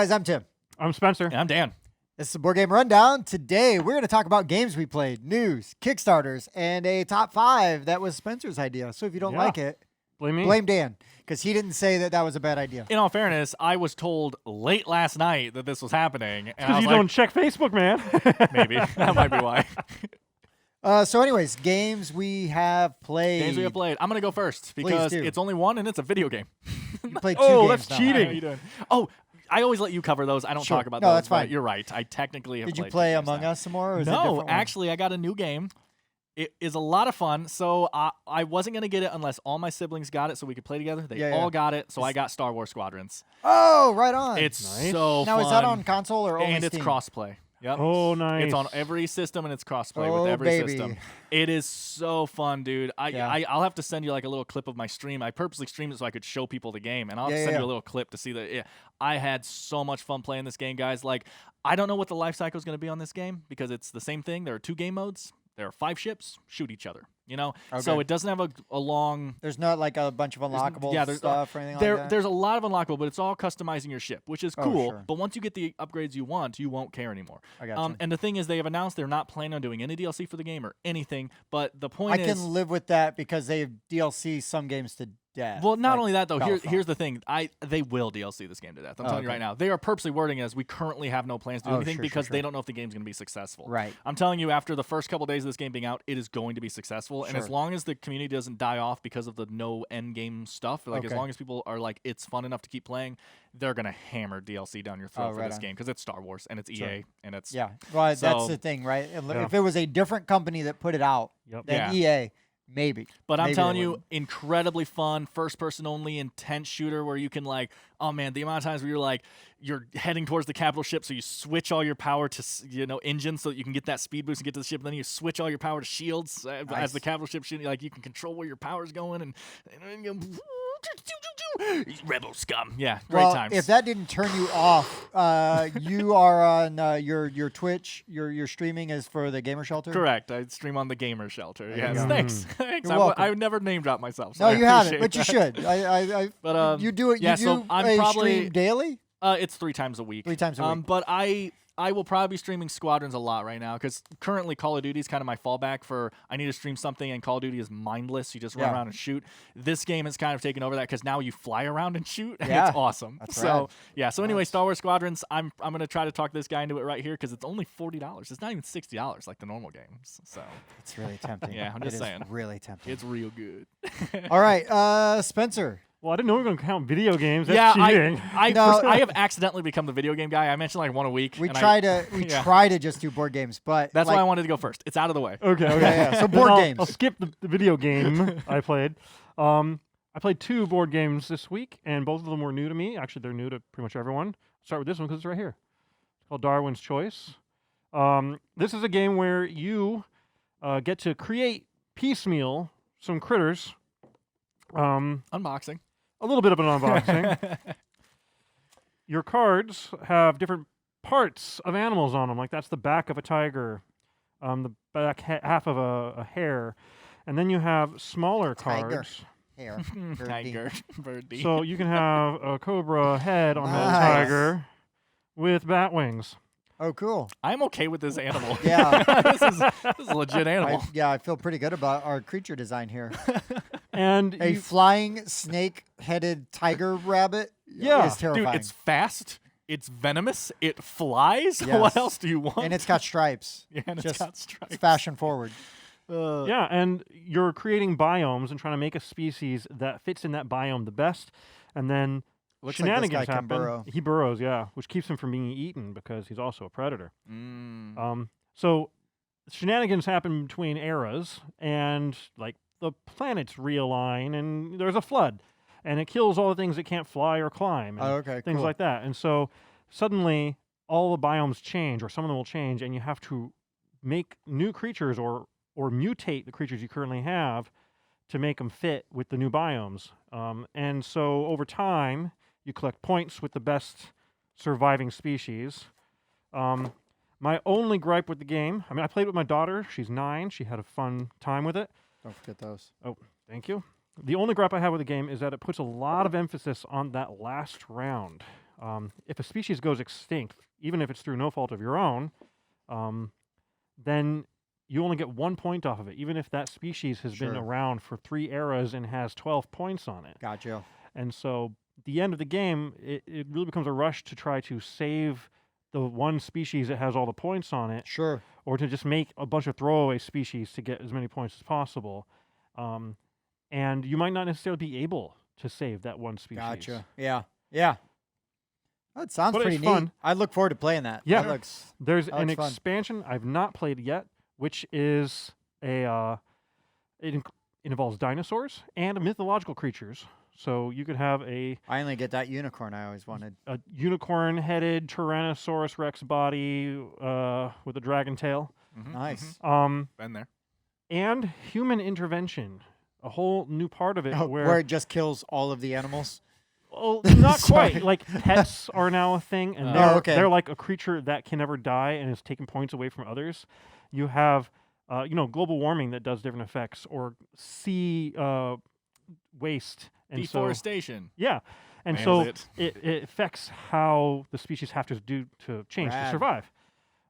guys, I'm Tim. I'm Spencer. And I'm Dan. This is the Board Game Rundown. Today, we're going to talk about games we played, news, Kickstarters, and a top 5 that was Spencer's idea. So if you don't like it, Blame me. blame Dan, because he didn't say that was a bad idea. In all fairness, I was told late last night that this was happening. And I Because was you like, don't check Facebook, man. maybe. That might be why. So anyways, games we have played. Games we have played. I'm going to go first because do. it's only one and it's a video game. You played 2 Oh, games that's now. cheating. How you doing? Oh, I always let you cover those. I don't Sure. talk about No, those. that's fine. But you're right. I technically have Did you played play two games Among now. Us some more? Or is it a No, different one? actually, I got a new game. It is a lot of fun. So I wasn't going to get it unless all my siblings got it so we could play together. They Yeah, all yeah. got it. So I got Star Wars Squadrons. Oh, right on. It's Nice. so now, fun. is that on console or only And it's Steam? crossplay. Yep. Oh, nice. It's on every system and it's crossplay Oh, with every baby. system. It is so fun, dude. I'll have to send you like a little clip of my stream. I purposely streamed it so I could show people the game, and I'll have to send you a little clip to see that. Yeah, I had so much fun playing this game, guys. Like, I don't know what the life cycle is going to be on this game because it's the same thing. There are 2 game modes. There are 5 ships. Shoot each other. You know, so Okay. it doesn't have a long. There's not like a bunch of unlockable there's stuff or anything like that? There's a lot of unlockable, but it's all customizing your ship, which is Oh, cool. sure. But once you get the upgrades you want, you won't care anymore. I gotcha. And the thing is, they have announced they're not planning on doing any DLC for the game or anything. But the point I is, can live with that because they DLC some games to death. well, not like only that though. Battlefront. Here's the thing: they will DLC this game to death. I'm telling you okay. right now. They are purposely wording it as we currently have no plans to do Oh, anything sure, because sure. they don't know if the game's going to be successful. Right. I'm telling you, after the first couple days of this game being out, it is going to be successful. And as Sure. long as the community doesn't die off because of the no end game stuff, like as Okay. long as people are like, it's fun enough to keep playing, they're gonna hammer DLC down your throat for right this on. game because it's Star Wars and it's Sure. EA and it's Yeah, well, that's So- the thing, right? Yeah. If it was a different company that put it out Yep. than Yeah. EA, maybe. But I'm Maybe telling they you, wouldn't. incredibly fun, first-person only, intense shooter where you can like, oh man, the amount of times where you're heading towards the capital ship, so you switch all your power to engines so that you can get that speed boost and get to the ship, and then you switch all your power to shields Nice. as the capital ship shooting. Like you can control where your power's going and rebel scum. Yeah, great Well, times. if that didn't turn you off, you are on your Twitch. Your streaming is for the Gamer Shelter. Correct. I stream on the Gamer Shelter. you Yes, go. thanks. Thanks. You're welcome. I would never name drop myself. So No, I you haven't, appreciate but you that. should. I But you do it. yeah, You do so I'm a probably stream daily. It's 3 times a week. 3 times a week. But I will probably be streaming Squadrons a lot right now because currently Call of Duty is kind of my fallback for I need to stream something, and Call of Duty is mindless. You just run Yeah. around and shoot. This game has kind of taken over that because now you fly around and shoot, and Yeah. it's awesome. That's so rad. yeah. So anyway, Nice. Star Wars Squadrons. I'm gonna try to talk this guy into it right here because it's only $40. It's not even $60 like the normal games. So It's really tempting. Yeah, I'm It just is saying. really tempting. it's real good. All right, Spencer. Well, I didn't know we were going to count video games. That's yeah, cheating. No. I have accidentally become the video game guy. I mentioned like one a week. We and try yeah. to just do board games, but That's like, why I wanted to go first. It's out of the way. Okay, okay. yeah. So Then board I'll, games. I'll skip the video game I played. I played 2 board games this week, and both of them were new to me. Actually, they're new to pretty much everyone. Start with this one because it's right here. It's called Darwin's Choice. This is a game where you get to create piecemeal some critters. Unboxing. A little bit of an unboxing. Your cards have different parts of animals on them. Like that's the back of a tiger, the back half of a hare, and then you have smaller Tiger. cards. Hair. Birdie. Tiger. Birdie. So you can have a cobra head on that Nice. tiger with bat wings. Oh, cool. I'm okay with this animal. Yeah. this is a legit animal. I feel pretty good about our creature design here. And A you, flying snake-headed tiger rabbit Yeah. is terrifying. Dude, it's fast. It's venomous. It flies. Yes. What else do you want? and it's got stripes. yeah, and just- it's got stripes. It's fashion forward. yeah, and you're creating biomes and trying to make a species that fits in that biome the best, and then Looks like this shenanigans guy can happen. burrow. He burrows, yeah, which keeps him from being eaten because he's also a predator. Mm. So shenanigans happen between eras, and like the planets realign, and there's a flood, and it kills all the things that can't fly or climb, and Oh, okay, things cool. like that. And so suddenly all the biomes change, or some of them will change, and you have to make new creatures or mutate the creatures you currently have to make them fit with the new biomes. And so over time, you collect points with the best surviving species. My only gripe with the game, I mean, I played with my daughter. She's 9. She had a fun time with it. Don't forget those. Oh, thank you. The only gripe I have with the game is that it puts a lot of emphasis on that last round. If a species goes extinct, even if it's through no fault of your own, then you only get 1 point off of it, even if that species has been around for 3 eras and has 12 points on it. Gotcha. And so at the end of the game, it really becomes a rush to try to save the one species that has all the points on it, Sure. or to just make a bunch of throwaway species to get as many points as possible. And you might not necessarily be able to save that one species. Gotcha. Yeah. Yeah. That sounds But pretty it's neat. fun. I look forward to playing that. Yeah. That looks, There's that an looks fun. expansion I've not played yet, which is it involves dinosaurs and mythological creatures. So you could have a Finally get that unicorn I always wanted. unicorn-headed Tyrannosaurus Rex body with a dragon tail, Nice. Been there. and human intervention. A whole new part of it Oh, where where it just kills all of the animals. well, not Sorry. quite. Like pets are now a thing, and Oh, they're, okay. they're like a creature that can never die and is taking points away from others. You have, global warming that does different effects, or sea waste, and Deforestation. yeah, and Nailed so it. it affects how the species have to do to change to Rad. survive.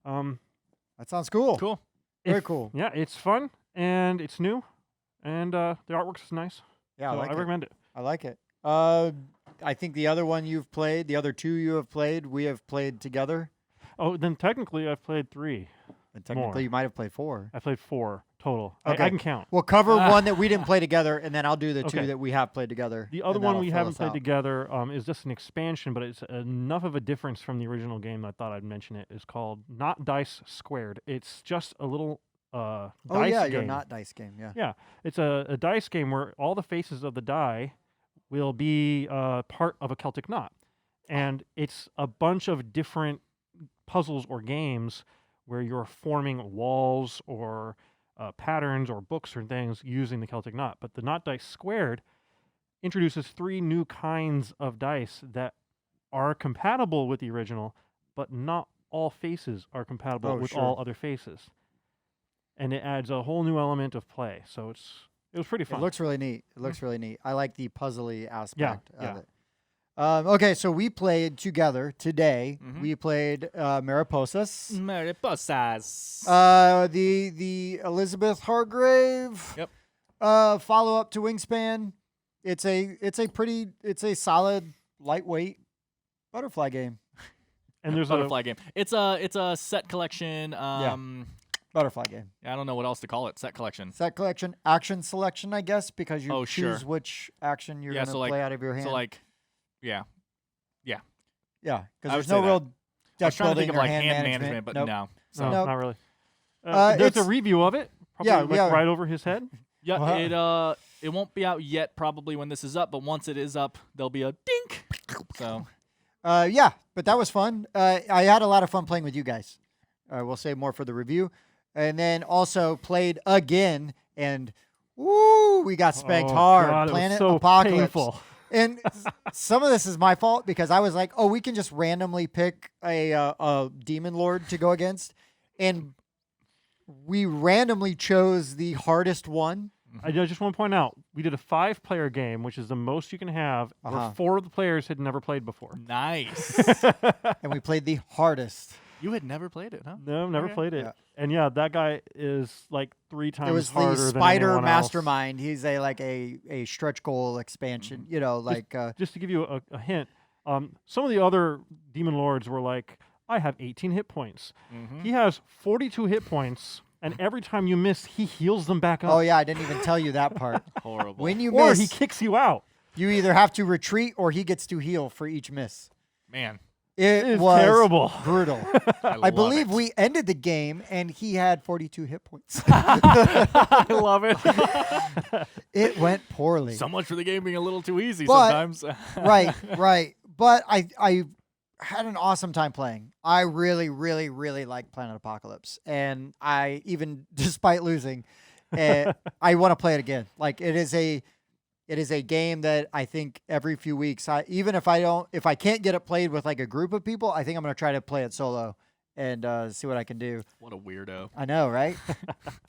That sounds cool. Cool. Very If- cool. Yeah, it's fun and it's new, and the artwork is nice. Yeah, so I like I it. recommend it. I like it. I think the other one you've played, the other 2 you have played, we have played together. Oh, then technically I've played 3. And technically, More. you might have played 4. I played 4 total. Okay. I can count. We'll cover one that we didn't play together, and then I'll do the 2 Okay. that we have played together. The other and one that'll we fill haven't us played out. together is just an expansion, but it's enough of a difference from the original game that I thought I'd mention it. It's called Not Dice Squared. It's just a little dice Oh, yeah, game. your not dice game. Yeah. Yeah, it's a dice game where all the faces of the die will be part of a Celtic knot. And it's a bunch of different puzzles or games where you're forming walls or patterns or books or things using the Celtic knot. But the Not Dice Squared introduces 3 new kinds of dice that are compatible with the original, but not all faces are compatible Oh, with sure. all other faces. And it adds a whole new element of play. So it was pretty fun. It looks really neat. It looks really neat. I like the puzzly aspect of yeah. it. Okay, so we played together today. Mhm. We played Mariposas. Mariposas. The Elizabeth Hargrave. Yep. Follow up to Wingspan. It's a solid lightweight butterfly game. And there's Butterfly game. It's a set collection. Butterfly game. I don't know what else to call it. Set collection. Set collection, action selection, I guess, because you Oh, choose sure. which action you're Yeah, gonna so, like- play out of your hand. So like, yeah. yeah, I because would there's say no that. real I deck was trying to building think of or like hand hand management. management, but Nope. no. no, Nope. not really. There's a it's- review of it, probably Yeah, like yeah. right over his head. Yeah, Wow. it won't be out yet probably when this is up, but once it is up, there'll be a dink. So Yeah, but that was fun. I had a lot of fun playing with you guys. We'll say more for the review, and then also played again, and woo, we got spanked Oh, hard. God, it was Planet so Apocalypse. painful. And some of this is my fault because I was like, oh, we can just randomly pick a demon lord to go against, and we randomly chose the hardest one. I just want to point out, we did a 5-player game, which is the most you can have, Uh-huh. where 4 of the players had never played before. nice. And we played the hardest. You had never played it, huh? No, never Okay. played it. Yeah. And yeah, that guy is like 3 times It was harder the than Spider anyone else. Mastermind. He's a stretch goal expansion. You know, like Just to give you a hint, some of the other demon lords were like, I have 18 hit points. Mm-hmm. He has 42 hit points, and every time you miss, he heals them back up. oh yeah, I didn't even tell you that part. Horrible. When you Or miss, he kicks you out. you either have to retreat or he gets to heal for each miss. Man, It It's was terrible. brutal. I love believe it. we ended the game and he had 42 hit points. I love it. It went poorly. So much for the game being a little too easy But- sometimes. right. But I had an awesome time playing. I really, really, really like Planet Apocalypse, and I even, despite losing, I want to play it again. Like it is a game that I think every few weeks, even if I can't get it played with like a group of people, I think I'm gonna try to play it solo and see what I can do. What a weirdo. I know, right?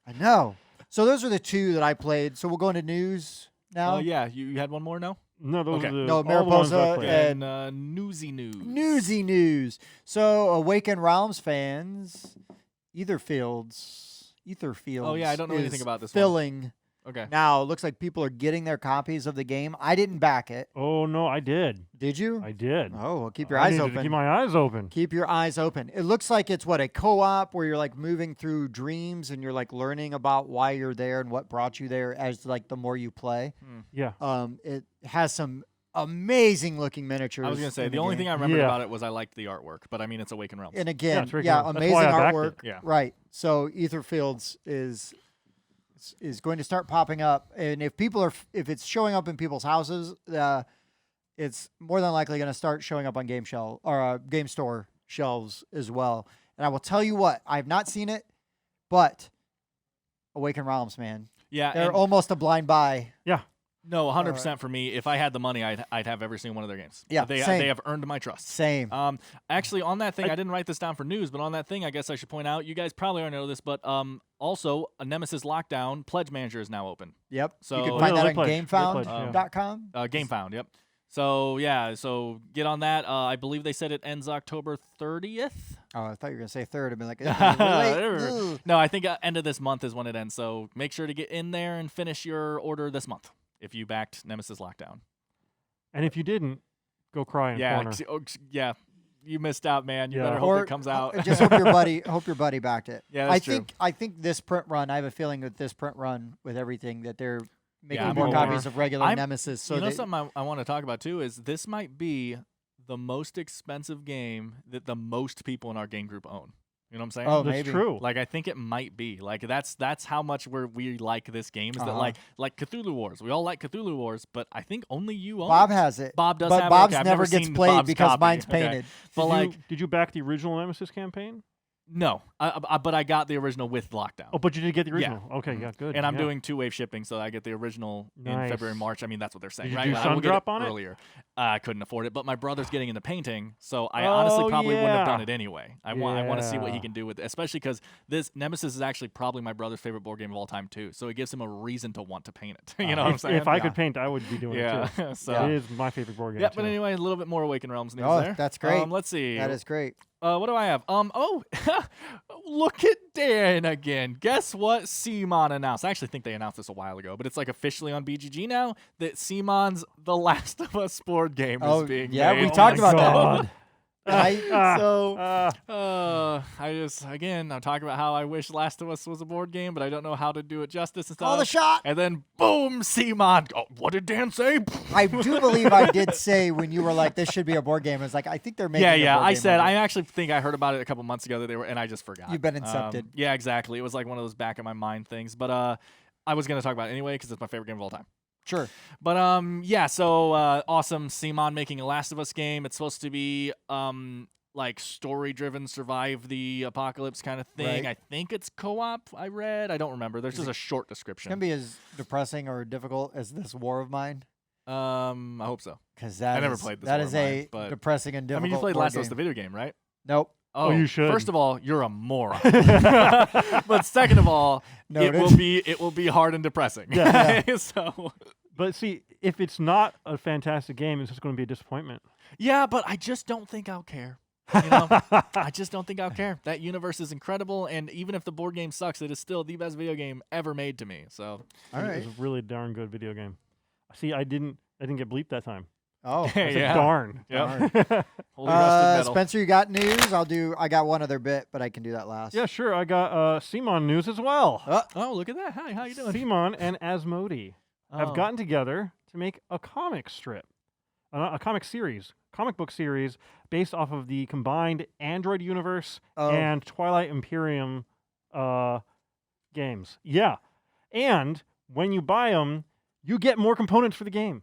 I know. So those are the 2 that I played. So we'll go into news now. Oh yeah, you had one more, no? No, those Okay. are the No, all the ones I Mariposa played. and- Newsy News. Newsy news. So, Awaken Realms fans, Etherfields. Oh, yeah, I don't know anything is about this one. filling. Okay. Now, it looks like people are getting their copies of the game. I didn't back it. Oh no, I did. Did you? I did. Oh, well, keep your I eyes needed open. to keep my eyes open. Keep your eyes open. It looks like it's a co-op where you're like moving through dreams and you're like learning about why you're there and what brought you there as like the more you play. Yeah. It has some amazing looking miniatures. I was gonna say in the only game. thing I remember Yeah. about it was I liked the artwork, but I mean it's Awaken Realms. And again, it's very yeah, cool. That's amazing why I backed it. artwork. Yeah. Right. So Etherfields is going to start popping up, and if it's showing up in people's houses, it's more than likely going to start showing up on game store shelves as well. And I will tell you what, I have not seen it, but Awaken Realms, man, Yeah, they're and almost a blind buy. no, 100% for me. If I had the money, I'd have every single one of their games. Yeah, they same. have earned my trust. Same. Actually, on that thing, I didn't write this down for news, but on that thing, I guess I should point out. You guys probably already know this, but also a Nemesis Lockdown Pledge Manager is now open. Yep. So- you can Oh, find yeah, that they on pledge. They pledge, GameFound.com. GameFound, yep. So yeah, so get on that. I believe they said it ends October 30th. Oh, I thought you were going to say third. I'd be like, Whatever. ugh. No, I think end of this month is when it ends. So make sure to get in there and finish your order this month if you backed Nemesis Lockdown. And if you didn't, go cry in Yeah, corner. yeah, you missed out, man. You Yeah. better hope Or it comes out. Just hope your buddy backed it. Yeah, that's I true. think this print run. I have a feeling that this print run with everything that they're making Yeah, more more. copies of regular I'm- Nemesis. So you know they, something I want to talk about too is this might be the most expensive game that the most people in our game group own. You know what I'm saying? Oh, That's maybe. true. Like I think it might be. Like that's how much we like this game is that Uh-huh. like Cthulhu Wars. We all like Cthulhu Wars, but I think only you own Bob it. has it. Bob does but have Bob's it. Okay, I've never never gets seen played Bob's because copy. mine's Okay. painted. But Did you back the original Nemesis campaign? no, but I got the original with Lockdown. Oh, but you did get the Yeah. original. Okay, yeah, good. And I'm yeah. doing 2-wave shipping, so I get the original in Nice. February, March. I mean, that's what they're saying, Did you right? do I will sun get drop on it? earlier. I couldn't afford it, but my brother's getting into painting, so I honestly Oh, probably wouldn't have yeah. done it anyway. I want to see what he Yeah. can do with it, especially because this Nemesis is actually probably my brother's favorite board game of all time too. So it gives him a reason to want to paint it. You know what I'm saying? If I Yeah. could paint, I would be doing yeah. it too. So It is my favorite board game. yeah, too. but anyway, a little bit more Awaken Realms news Oh, there. that's great. Let's see. That is great. What do I have? Look at Dan again. Guess what CMON announced? I actually think they announced this a while ago, but it's like officially on BGG now that CMON's The Last of Us board game Oh, is being yeah, made. we talked about that. God. So, Ah, I'm talking about how I wish Last of Us was a board game, but I don't know how to do it justice and Call the stuff. shot. And then, boom, CMON. Oh, what did Dan say? I do believe I did say when you were like, "This should be a board game." I was like, "I think they're making." Yeah. A board I game said of it. I actually think I heard about it a couple months ago that they were, and I just forgot. You've been incepted. Yeah, exactly. It was like one of those back in my mind things. But I was gonna talk about it anyway because it's my favorite game of all time. Sure. But yeah. So awesome, CMON making a Last of Us game. It's supposed to be like story-driven, survive the apocalypse kind of thing. Right. I think it's co-op. I read. I don't remember. There's just a short It's gonna description. be as depressing or difficult as this war of mine. I hope so. Because that I never is- played this That War is of Mine, a but- depressing and I difficult. mean, you played board Last of Us, game. the video game, right? Nope. Oh, you should. First of all, you're a moron. But second of all, Noted. it will be hard and depressing. Yeah. So but see, if it's not a fantastic game, it's just going to be a disappointment. yeah, but I just don't think I'll care. You know, I just don't think I'll care. That universe is incredible, and even if the board game sucks, it is still the best video game ever made to me. So All It right. was a really darn good video game. See, I didn't get bleeped that time. Oh. I said yeah, darn. Yep. Holy rusted metal. Spencer, you got news? I got one other bit, but I can do that last. Yeah, sure. I got CMON news as well. Oh, look at that! Hi, how you doing? CMON and Asmodee have Oh. gotten together to make a comic strip, a comic book series based off of the combined Android universe Oh. and Twilight Imperium games. Yeah, and when you buy them, you get more components for the game.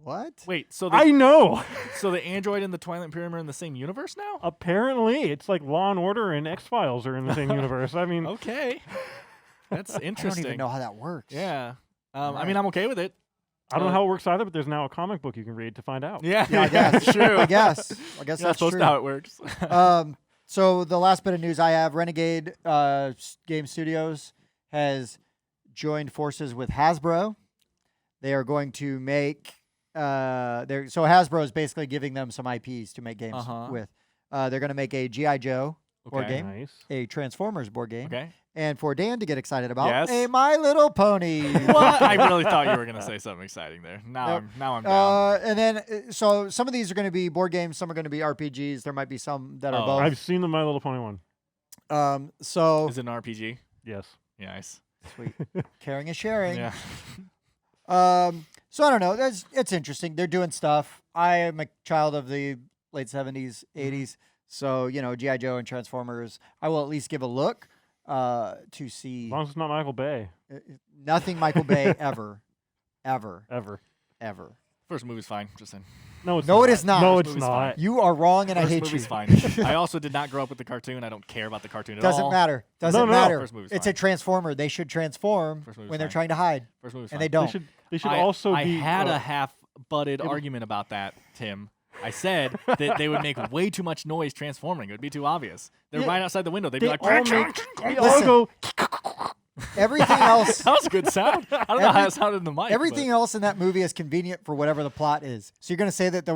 What? Wait, so I know. so the Android and the Twilight Imperium are in the same universe now? Apparently, it's like Law and Order and X Files are in the same universe. I mean, Okay, that's I don't interesting. even know how that works. Yeah, I Right. mean, I'm okay with it. I don't know how it works either, but there's now a comic book you can read to find out. Yeah, Yeah, I guess. true. I guess You're not that's supposed true. to how it works. So the last bit of news I have, Renegade Game Studios has joined forces with Hasbro. They are going to make so Hasbro is basically giving them some IPs to make games Uh-huh. with. They're going to make a G.I. Joe board Okay. game, Nice. a Transformers board game, Okay. and for Dan to get excited about, Yes. a My Little Pony. What? I really thought you were gonna say something exciting there. Now I'm down. And then, so some of these are going to be board games, some are going to be RPGs. There might be some that are Oh. both. I've seen the My Little Pony one. So Is it an RPG? Yes. Yeah, nice. sweet, caring is sharing. Yeah. So I don't know. It's interesting. They're doing stuff. I am a child of the late 70s, 80s. So, G.I. Joe and Transformers, I will at least give a look to see As long as it's not Michael Bay. nothing Michael Bay ever. First movie's fine. Just saying. No, it's No, not. it is not. No, First it's movie's not. You are wrong and I First hate movie's you. fine. I also did not grow up with the cartoon. I don't care about the cartoon at all. Doesn't matter. Doesn't No, no. matter. First movie's It's fine. a transformer. They should transform First movie's when they're fine. trying to hide, First movie's and fine. they don't. They should also I be. had a half-butted was- argument about that, Tim. I said that they would make way too much noise transforming. It would be too obvious. They're Yeah. right outside the window. They'd be They like, all make. They all Listen. go. Everything else. that was a good sound. I don't know how it sounded in the mic. Everything but- else in that movie is convenient for whatever the plot is. So you're going to say that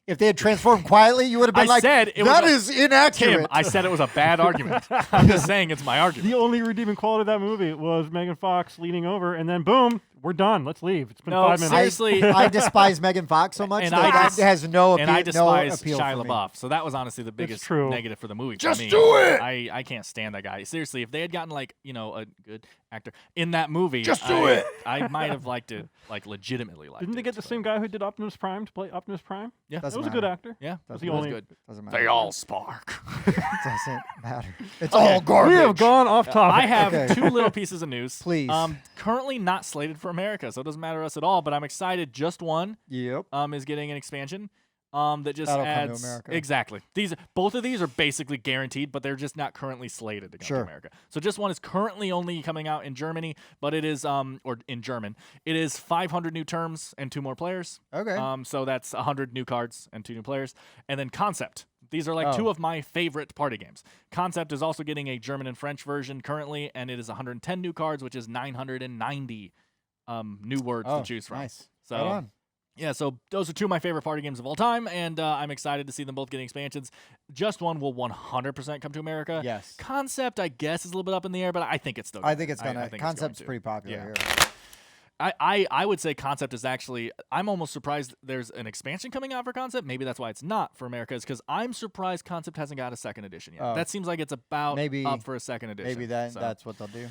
if they had transformed quietly, you would have been I like, said it that was is inaccurate. Tim, I said it was a bad argument. I'm just saying it's my argument. The only redeeming quality of that movie was Megan Fox leaning over, and then boom, we're done. Let's leave. It's been No, 5 minutes. seriously. I despise Megan Fox so much And that I that has no appeal, and I despise no appeal Shia for me. LaBeouf. So that was honestly the biggest true. negative for the movie. Just for me. do it! I can't stand that guy. Seriously, if they had gotten a good actor in that movie, Just do it! I might have liked it, legitimately liked it. Didn't they get the but- same guy who did Optimus Prime to play Optimus Prime? Yeah, That Doesn't was a good matter. actor. yeah, That's that the was only- good. Doesn't matter. They all spark. doesn't matter. It's Okay. all garbage. We have gone off topic. I have Okay. two little pieces of news. Please. Currently not slated for America, so it doesn't matter to us at all. But I'm excited. Just one Yep. is getting an expansion. That just That'll come to adds America. exactly. Both of these are basically guaranteed, but they're just not currently slated to come Sure. to America. So just one is currently only coming out in Germany, but it is or in German. It is 500 new terms and 2 more players. Okay. So that's 100 new cards and 2 new players, and then Concept. These are like 2 Oh. of my favorite party games. Concept is also getting a German and French version currently, and it is 110 new cards, which is 990 new words Oh, to choose from. nice. So Right on. yeah, so those are 2 of my favorite party games of all time, and I'm excited to see them both getting expansions. Just one will 100% come to America. Yes. Concept, I guess, is a little bit up in the air, but I think it's still. I think it's I gonna. think it's Concept's going to. pretty popular Yeah. here. I would say Concept is actually. I'm almost surprised there's an expansion coming out for Concept. Maybe that's why it's not for America, is because I'm surprised Concept hasn't got a second edition yet. Oh. That seems like it's about Maybe- up for a second edition. Maybe so- that's what they'll do.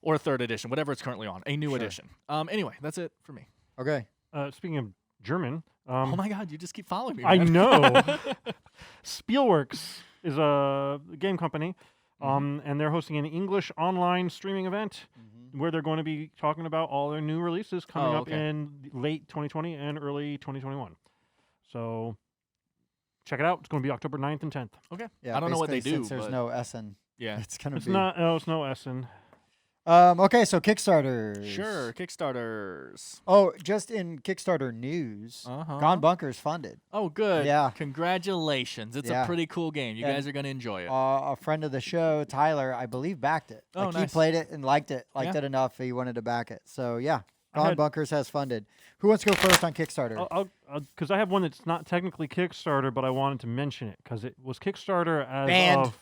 or a third edition, whatever it's currently on, a new Sure. edition. Anyway, that's it for me. Okay. Speaking of German, Oh my God, you just keep following me. I man. know. Spielworks is a game company, Mm-hmm. and they're hosting an English online streaming event where they're going to be talking about all their new releases coming Oh, up okay. in late 2020 and early 2021. So check it out. It's going to be October 9th and 10th. Okay. Yeah. I don't know what they basically, do. Since there's but no Essen, yeah. it's gonna It's be. not. Oh, it's no Essen. Okay, so Kickstarter. Sure, Kickstarters. Oh, just in Kickstarter news, Uh-huh. Gone Bunkers funded. Oh, good. Yeah. Congratulations. It's Yeah. a pretty cool game. You And, guys are going to enjoy it. A friend of the show, Tyler, I believe, backed it. Oh, Like, he nice. played it and liked it Yeah. enough. He wanted to back it. So yeah, I Gone had- Bunkers has funded. Who wants to go first on Kickstarter? Because I have one that's not technically Kickstarter, but I wanted to mention it because it was Kickstarter as Banned.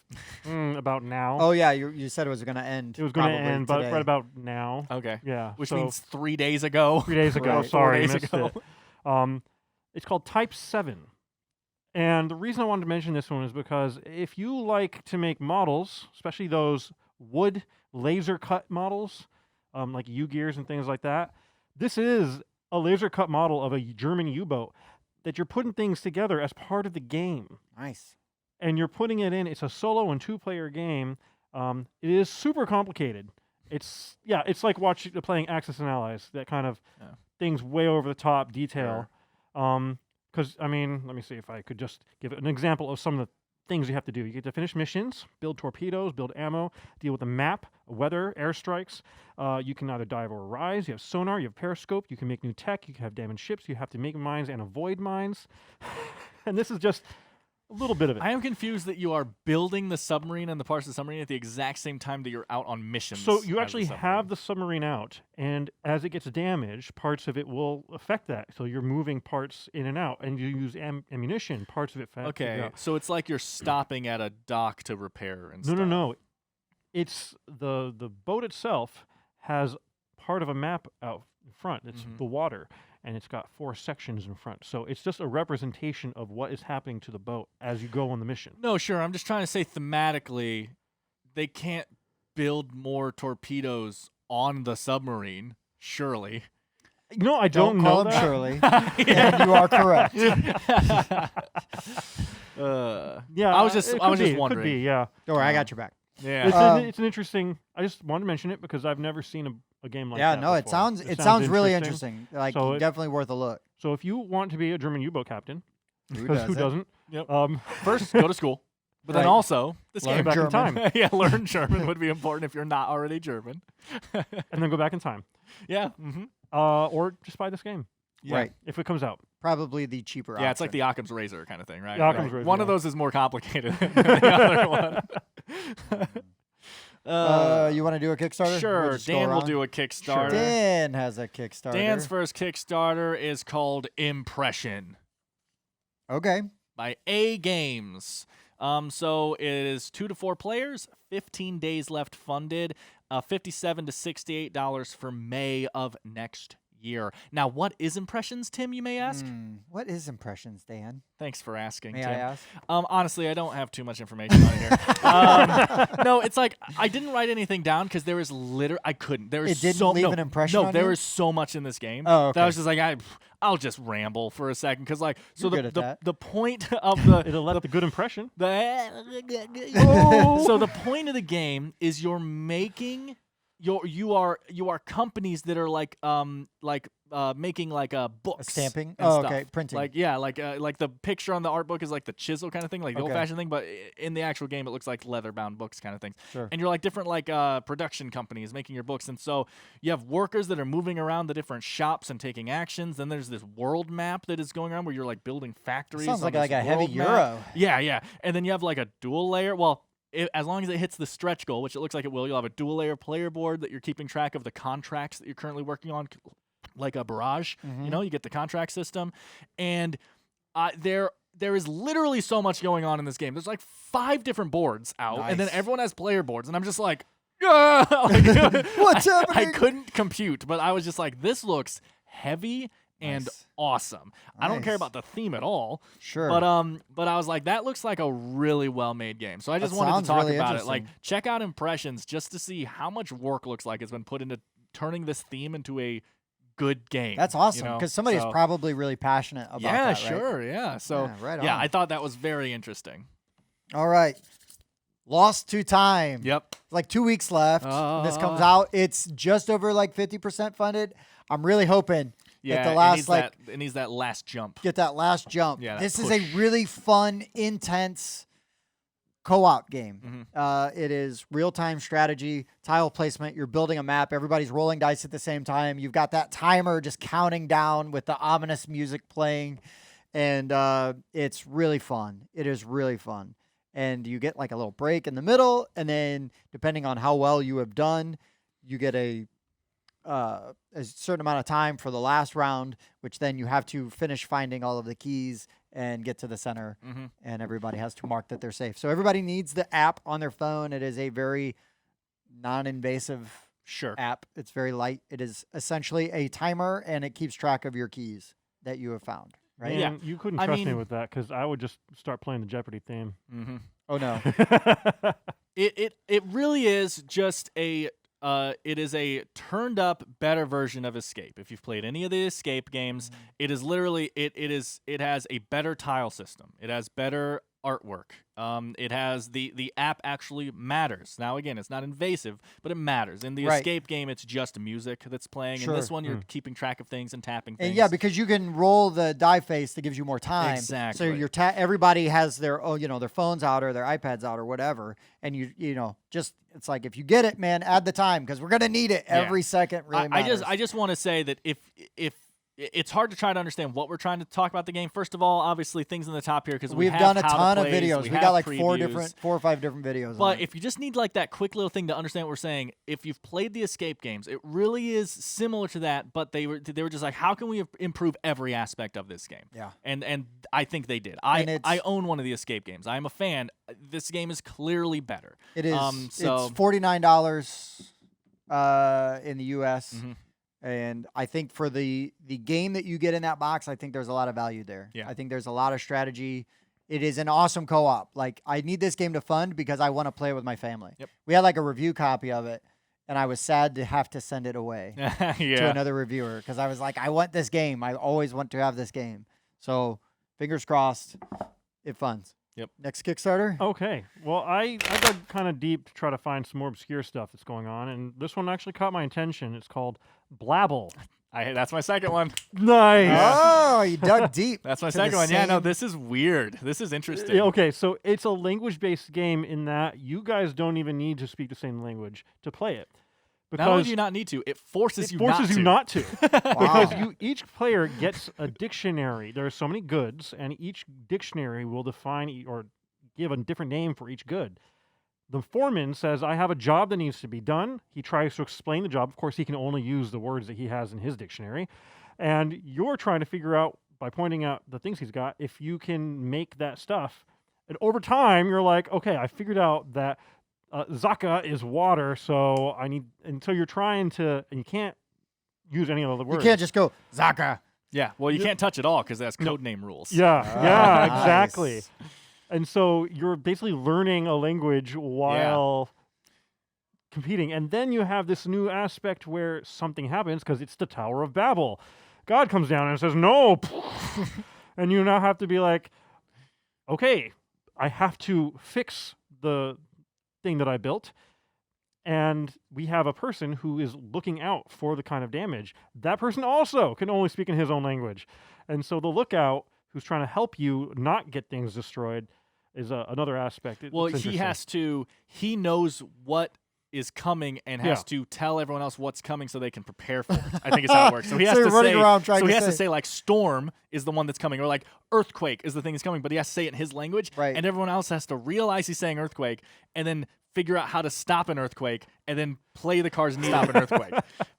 of about now. Oh yeah, you said it was going to end. it was going to probably end, but today. right about now. Okay. Yeah, Which so means 3 days ago. 3 days ago. Right. Sorry, 4 days missed ago. it. It's called Type 7. And the reason I wanted to mention this one is because if you like to make models, especially those wood laser cut models, like U-gears and things like that, this is a laser cut model of a German U-boat that you're putting things together as part of the game. Nice. And you're putting it in. It's a solo and 2-player game. It is super complicated. It's like playing Axis and Allies. That kind of Yeah. things way over the top detail. Because let me see if I could just give an example of some of the things you have to do. You get to finish missions, build torpedoes, build ammo, deal with the map, weather, airstrikes. You can either dive or rise. You have sonar. You have periscope. You can make new tech. You can have damaged ships. You have to make mines and avoid mines. And this is just A little bit of it. I am confused that you are building the submarine and the parts of the submarine at the exact same time that you're out on missions. So as you the actually submarine. have the submarine out, and as it gets damaged, parts of it will affect that. So you're moving parts in and out, and you use ammunition. Parts of it. Okay, so it's like you're stopping at a dock to repair and No, stuff. no. It's the boat itself has part of a map out in front. It's the water, and it's got 4 sections in front. So it's just a representation of what is happening to the boat as you go on the mission. No, sure. I'm just trying to say thematically, they can't build more torpedoes on the submarine, surely. No, I don't call know him that. Shirley. And you are correct. Yeah, I was just it I was could just be, wondering. Could be, yeah. Don't worry, I got your back. Yeah. It's an interesting. I just wanted to mention it because I've never seen a game like Yeah, that. no, it before. sounds really interesting. Like So definitely worth a look. So if you want to be a German U-boat captain, Who because who doesn't? doesn't? Yep. First, go to school. But then Right. also, this Learn game. back in German. time, Yeah, learn German would be important if you're not already German. and then go back in time, Yeah. Mm-hmm. or just buy this game Yeah. Right. if it comes out. Probably the cheaper option. Yeah, it's like the Occam's razor kind of thing, right? The Occam's razor, One of yeah. those is more complicated than the other one. You want to do a Kickstarter? We'll Sure. just go Dan will around. do a Kickstarter. Dan has a Kickstarter. Dan's first Kickstarter is called Impression Okay. by A Games. So it is 2 to 4 players, 15 days left funded, $57 to $68 for May of next year. Now, what is Impressions, Tim, you may ask? What is Impressions, Dan? Thanks for asking, May Tim. I ask? Honestly, I don't have too much information on here. No, it's like I didn't write anything down because there is I couldn't. There is It didn't so leave no, an impression No, on there you? is so much in this game Oh, that okay. I was just like, I'll just ramble for a second because like so You're good the at that. the point of the It'll let the good impression. so the point of the game is you're making you are companies that are like making like books stamping? and Oh, stuff. okay, printing. like like the picture on the art book is like the chisel kind of thing, like the Okay. old fashioned thing, but in the actual game it looks like leather bound books kind of thing. Sure. And you're like different like production companies making your books, and so you have workers that are moving around the different shops and taking actions. Then there's this world map that is going around where you're like building factories. Sounds on like this a heavy world map. Euro. Yeah. And then you have like a dual layer. Well, as long as it hits the stretch goal, which it looks like it will, you'll have a dual layer player board that you're keeping track of the contracts that you're currently working on, like a barrage. Mm-hmm. You know, you get the contract system, and there is literally so much going on in this game. There's like 5 different boards out, and then Nice. everyone has player boards, and I'm just like, like, What's I happening? couldn't compute, but I was just like, this looks heavy and Nice. awesome. I don't care Nice. about the theme at all. Sure. But I was like, that looks like a really well made game. So I just That wanted to sounds talk really about it. Like, interesting. check out Impressions just to see how much work looks like it's been put into turning this theme into a good game. That's awesome you know? because somebody's So- probably really passionate about yeah, that, right? sure, yeah. So Yeah, right yeah, on. I thought that was very interesting. All right. Lost to Time. Yep. Like 2 weeks left. when this comes out. It's just over like 50% funded. I'm really hoping Yeah, that the last it needs that last jump. get that last jump. Yeah, that this is a push. really fun, intense co-op game. Mm-hmm. It is real-time strategy, tile placement. You're building a map. Everybody's rolling dice at the same time. You've got that timer just counting down with the ominous music playing, and it's really fun. It is really fun. And you get like a little break in the middle, and then depending on how well you have done, you get a certain amount of time for the last round, which then you have to finish finding all of the keys and get to the center, Mm-hmm. and everybody has to mark that they're safe. So everybody needs the app on their phone. It is a very non-invasive Sure. app. It's very light. It is essentially a timer, and it keeps track of your keys that you have found. Right? Yeah. And you couldn't I trust me mean- with that because I would just start playing the Jeopardy theme. Mm-hmm. Oh no. It really is just a it is a turned up better version of Escape. If you've played any of the Escape games, it is literally it has a better tile system. It has better artwork. It has the app actually matters. Now again, it's not invasive, but it matters. In the Right. Escape game, it's just music that's playing. Sure. In this one, you're keeping track of things and tapping things. And yeah, because you can roll the die face that gives you more time. Exactly. So your everybody has their their phones out or their iPads out or whatever, and just it's like if you get it, man, add the time because we're gonna need it every second. Really I matters. just want to say that if it's hard to try to understand what we're trying to talk about the game. First of all, obviously things in the top here because we've done a ton of videos. We got like 4 or 5 different videos. But if you just need like that quick little thing to understand what we're saying, if you've played the Escape games, it really is similar to that. But they were just like, how can we improve every aspect of this game? Yeah. And I think they did. I own one of the Escape games. I am a fan. This game is clearly better. It is. So it's $49 in the U.S. Mhm. And I think for the game that you get in that box, I think there's a lot of value there. Yeah. I think there's a lot of strategy. It is an awesome co-op. Like, I need this game to fund because I want to play with my family. Yep. We had like a review copy of it, and I was sad to have to send it away to another reviewer because I was like, I want this game. I always want to have this game. So fingers crossed, it funds. Yep. Next Kickstarter. Okay. Well, I dug kind of deep to try to find some more obscure stuff that's going on, and this one actually caught my attention. It's called Blabble. That's my second one. Nice. Oh, you dug deep. That's my to the second one. Yeah, no, same- this is weird. This is interesting. Yeah, okay, so it's a language-based game in that you guys don't even need to speak the same language to play it. Not only Because do you not need to, it forces it you forces not you to. not to. Wow. Because each player gets a dictionary. There are so many goods, and each dictionary will define or give a different name for each good. The foreman says, I have a job that needs to be done. He tries to explain the job. Of course, he can only use the words that he has in his dictionary. And you're trying to figure out, by pointing out the things he's got, if you can make that stuff. And over time, you're like, okay, I figured out that Zaka is water, so I need... And so you're trying to... And you can't use any other You words. can't just go, Zaka. Yeah, well, you Yeah. can't touch it all because that's codename rules. Yeah, Ah, yeah, nice. exactly. And so you're basically learning a language while competing. And then you have this new aspect where something happens because it's the Tower of Babel. God comes down and says, no. And you now have to be like, okay, I have to fix the thing that I built. And we have a person who is looking out for the kind of damage. That person also can only speak in his own language. And so the lookout who's trying to help you not get things destroyed is another aspect. Well, It's interesting. he knows what is coming and has to tell everyone else what's coming so they can prepare for it. I think it's how it works. So he has So to you're running say, around trying so to he has to say- say like storm is the one that's coming, or like earthquake is the thing that's coming, but he has to say it in his language, Right. and everyone else has to realize he's saying earthquake and then figure out how to stop an earthquake and then play the cards and stop an earthquake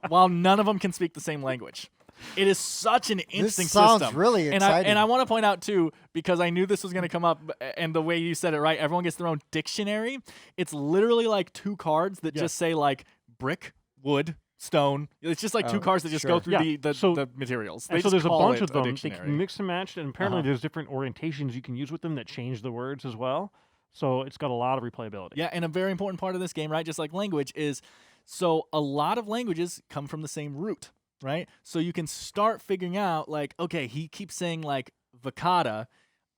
while none of them can speak the same language. It is such an interesting This sounds system. really exciting. And I want to point out too, because I knew this was going to come up, and the way you said it right, everyone gets their own dictionary. It's literally like 2 cards that just say like brick, wood, stone. It's just like 2 Oh, cards that just sure. go through Yeah, the materials. They And so just there's a call bunch it of them. They dictionary. can mix and match, and apparently Uh-huh. there's different orientations you can use with them that change the words as well. So it's got a lot of replayability. Yeah, and a very important part of this game, right, just like language, is so a lot of languages come from the same root, right? So you can start figuring out, like, okay, he keeps saying, like, vicata.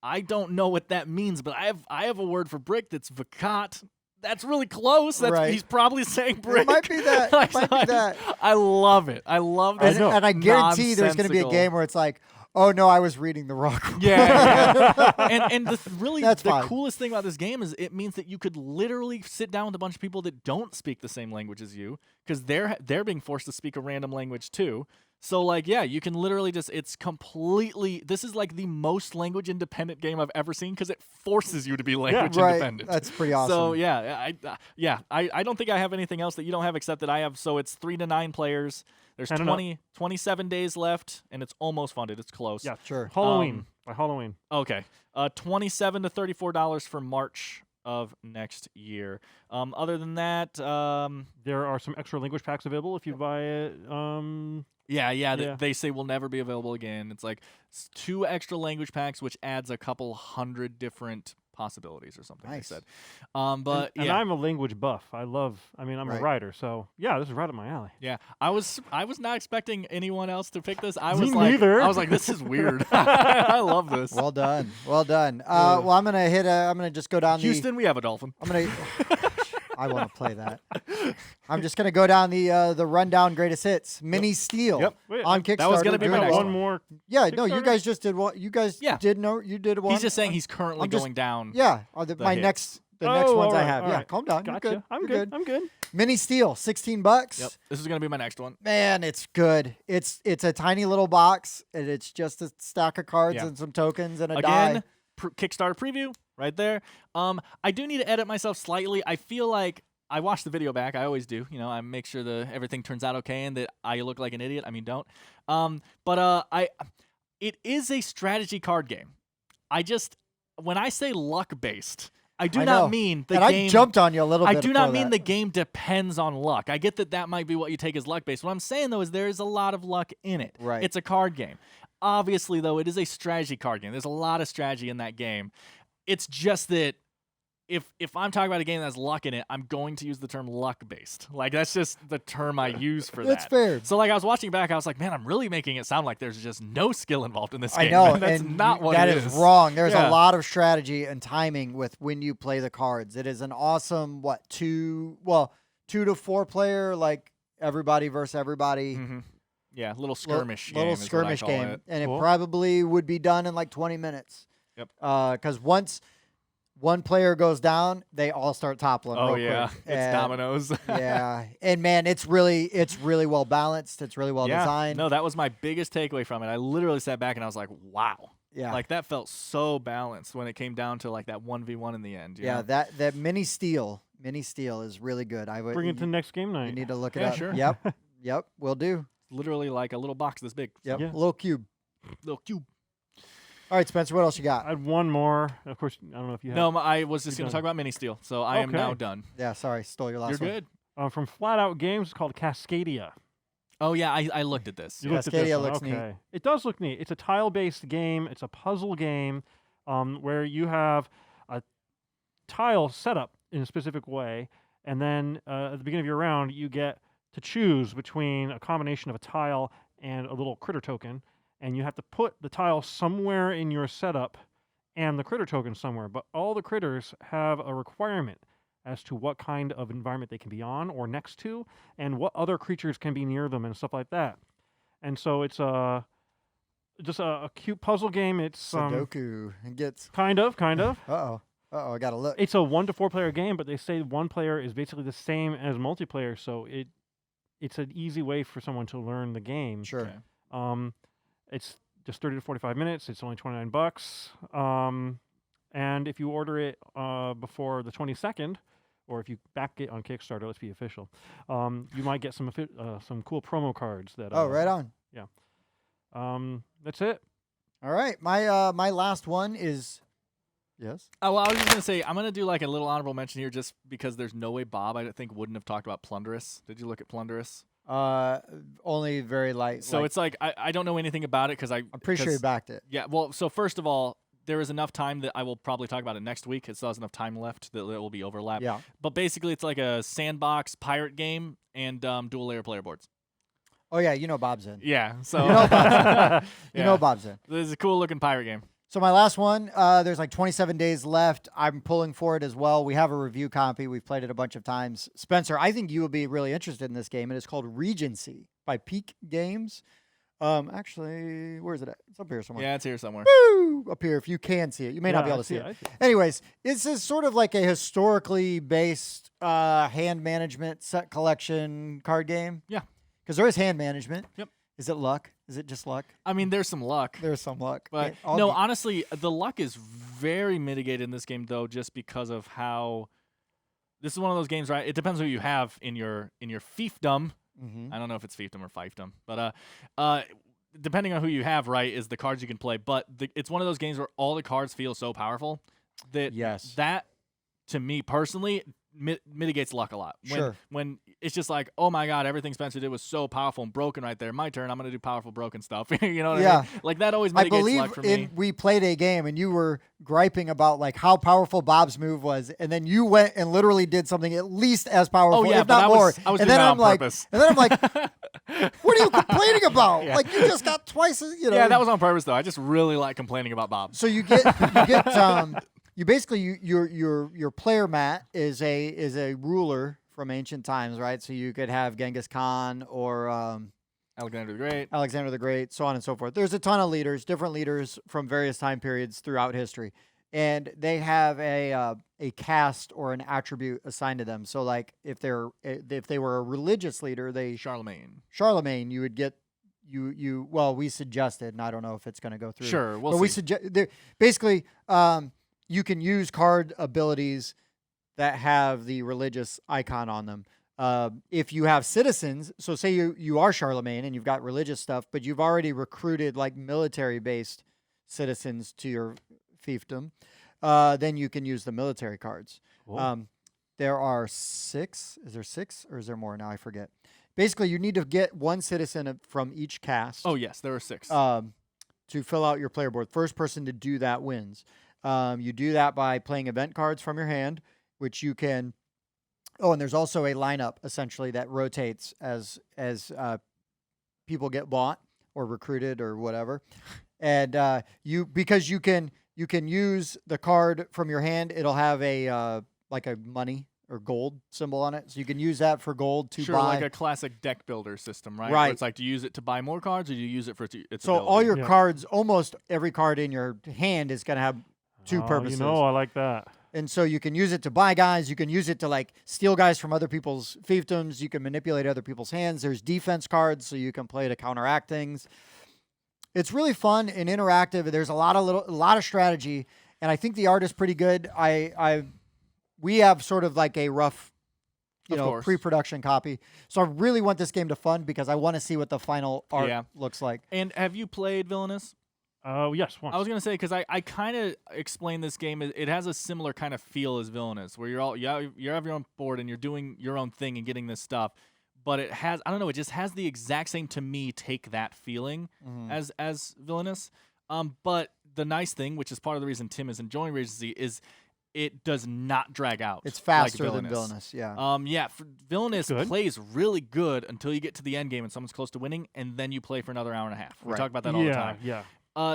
I don't know what that means, but I have a word for brick that's vicat. That's really close. That's, Right. He's probably saying brick. might be that. It might be that. I love it. I love this. And I guarantee there's going to be a nonsensical- game where it's like, oh no, I was reading the wrong. Yeah, and the That's the fine. coolest thing about this game is it means that you could literally sit down with a bunch of people that don't speak the same language as you, because they're being forced to speak a random language too. So like, yeah, you can literally just, it's completely, this is like the most language independent game I've ever seen because it forces you to be language Right. independent. That's pretty awesome. So yeah, I don't think I have anything else that you don't have except that I have. So it's 3 to 9 players. There's I don't know. 27 days left, and it's almost funded. It's close. Yeah, Sure. Halloween. By Halloween. Okay. $27 to $34 for March of next year. Other than that, There are some extra language packs available if you buy it. yeah. They say will never be available again. It's like 2 extra language packs, which adds a couple hundred different possibilities or something. Nice. They said. But and yeah. I'm a language buff. I'm a Right. writer, so yeah, this is right up my alley. Yeah, I was not expecting anyone else to pick this. I Me was like, neither. I was like, this is weird. I love this. Well done. Well done. Well, I'm gonna just go down Houston, we have a dolphin. I'm gonna. I want to play that. I'm just gonna go down the rundown greatest hits. Mini Steel Yep. Wait, on Kickstarter. that was gonna be my doing next well. one more. Yeah, no, you Kickstarter? guys just did one. You guys Yeah. did no. You did one. He's just saying he's currently I'm just- going down. Yeah, the my hits. next the next Oh, ones I alright, have. Yeah, alright. calm down. Gotcha. You're good. I'm You're good. I'm good. Mini Steel, $16. Yep. This is gonna be my next one. Man, it's good. It's a tiny little box, and it's just a stack of cards Yeah. and some tokens and a Again, die. Kickstarter preview right there. I do need to edit myself slightly. I feel like I watched the video back. I always do. You know, I make sure everything turns out okay and that I look like an idiot. I mean, don't. It is a strategy card game. When I say luck based, I do I not know. mean the And game. I jumped on you a little bit. I do not for mean that. the game depends on luck. I get that might be what you take as luck based. What I'm saying though is there is a lot of luck in it. Right. It's a card game. Obviously though, it is a strategy card game. There's a lot of strategy in that game. It's just that if I'm talking about a game that has luck in it, I'm going to use the term luck based. Like that's just the term I use for That's that. fair. So like I was watching back, I was like, man, I'm really making it sound like there's just no skill involved in this game. I know, That's and not what that it is wrong. There's Yeah. a lot of strategy and timing with when you play the cards. It is an awesome 2 to 4 player, like everybody versus everybody. Mhm. Yeah, little skirmish game. Little is what I skirmish call game, it. and Cool. it probably would be done in like 20 minutes. Yep. Because once one player goes down, they all start toppling. Oh real yeah, quick. it's And, dominoes. Yeah, and man, it's really well balanced. It's really well yeah. designed. No, that was my biggest takeaway from it. I literally sat back and I was like, wow. Yeah. Like that felt so balanced when it came down to like that 1v1 in the end. you Yeah, know? that mini steel is really good. I would Bring it to next game You night. need to look it Yeah, up. sure. Yep, will do. Literally like a little box this big. Yep, Yeah. a little cube. Little cube. All right, Spencer, what else you I got? had one more. Of course, I don't know if you have. No, I was just You're going to done. talk about Mini Steel, so I am now Okay. done. Yeah, sorry, stole your last You're one. good. From Flat Out Games, it's called Cascadia. Oh yeah, I looked at this. You Yeah. looked at this Cascadia one. looks neat. Okay. It does look neat. It's a tile-based game. It's a puzzle game where you have a tile set up in a specific way, and then at the beginning of your round, you get to choose between a combination of a tile and a little critter token, and you have to put the tile somewhere in your setup and the critter token somewhere. But all the critters have a requirement as to what kind of environment they can be on or next to, and what other creatures can be near them and stuff like that. And so it's just a cute puzzle game. It's Sudoku. It gets. kind of. Uh-oh, I gotta look. It's a 1 to 4 player game, but they say one player is basically the same as multiplayer, so it's an easy way for someone to learn the game. Sure. Okay. It's just 30 to 45 minutes. It's only $29. And if you order it before the 22nd, or if you back it on Kickstarter, let's be official, you might get some cool promo cards that. Oh, right on. That's it. All right, my last one is. Yes. Oh, well, I was just gonna say I'm gonna do like a little honorable mention here, just because there's no way Bob I think wouldn't have talked about Plunderous. Did you look at Plunderous? Only very light. So it's like I don't know anything about it because I'm pretty sure you backed it. Yeah. Well, so first of all, there is enough time that I will probably talk about it next week. It still has enough time left that it will be overlap. Yeah. But basically, it's like a sandbox pirate game and dual layer player boards. Oh yeah, you know Bob's in. Yeah. So You know Bob's yeah. You know Bob's in. This is a cool looking pirate game. So my last one, there's like 27 days left. I'm pulling for it as well. We have a review copy. We've played it a bunch of times. Spencer, I think you will be really interested in this game. It is called Regency by Peak Games. Actually, where is it at? It's up here somewhere. Yeah, it's here somewhere. Woo! Up here, if you can see it. You may not be able to see it. Anyways, this is sort of like a historically based hand management set collection card game. Yeah. Because there is hand management. Yep. Is it luck? Is it just luck? I mean, there's some luck. There's some luck. But Yeah, I'll no, gi- honestly, the luck is very mitigated in this game, though, just because of how this is one of those games, right? It depends who you have in your fiefdom. Mhm. I don't know if it's fiefdom or fiefdom, but depending on who you have, right, is the cards you can play. But it's one of those games where all the cards feel so powerful that Yes. that to me personally mitigates luck a lot. Sure. When it's just like, oh my god, everything Spencer did was so powerful and broken right there. My turn, I'm gonna do powerful broken stuff. You know what I Yeah. mean? Like that always I mitigates believe luck for me. we played a game and you were griping about like how powerful Bob's move was, and then you went and literally did something at least as powerful, Oh yeah, if but not I more. was and doing then that I'm on like, purpose. and then I'm like, what are you complaining about? Yeah. Like you just got twice as you know. Yeah, that was on purpose though. I just really like complaining about Bob. So you get you basically your player mat is a ruler from ancient times, right? So you could have Genghis Khan or Alexander the Great. Alexander the Great, so on and so forth. There's a ton of leaders, different leaders from various time periods throughout history. and they have a caste or an attribute assigned to them. So like if they were a religious leader, Charlemagne, you would get well, we suggested, and I don't know if it's going to go through. Sure, we'll but see. we suggest basically you can use card abilities that have the religious icon on them. If you have citizens, so say you are Charlemagne and you've got religious stuff, but you've already recruited like military-based citizens to your fiefdom, then you can use the military cards. Cool. There are 6. Is there 6 or is there more? Now I forget. Basically, you need to get one citizen from each caste. Oh, yes, there are 6. To fill out your player board. First person to do that wins. You do that by playing event cards from your hand, which you can. Oh, and there's also a lineup essentially that rotates as people get bought or recruited or whatever, and because you can use the card from your hand. It'll have a like a money or gold symbol on it, so you can use that for gold to sure, buy. like a classic deck builder system, right? Right. Where it's like, do you use it to buy more cards, or do you use it for its So ability? all your Yeah. cards, almost every card in your hand is going to have two purposes. I like that. And so you can use it to buy guys. You can use it to like steal guys from other people's fiefdoms. You can manipulate other people's hands. There's defense cards, so you can play to counteract things. It's really fun and interactive. There's a lot of strategy, and I think the art is pretty good. We have sort of like a rough, Of course. pre-production copy. So I really want this game to fun because I want to see what the final art Yeah. looks like. And have you played Villainous? Yes, once. I was gonna say, because I kind of explained this game. It has a similar kind of feel as Villainous, where you have your own board and you're doing your own thing and getting this stuff. But it has, I don't know, it just has the exact same, to me, take that feeling as Villainous. But the nice thing, which is part of the reason Tim is enjoying Regency, is it does not drag out. It's faster like than Villainous. Yeah. Villainous Good. plays really good until you get to the end game and someone's close to winning, and then you play for another hour and a half. We Right. talk about that all the time. Yeah.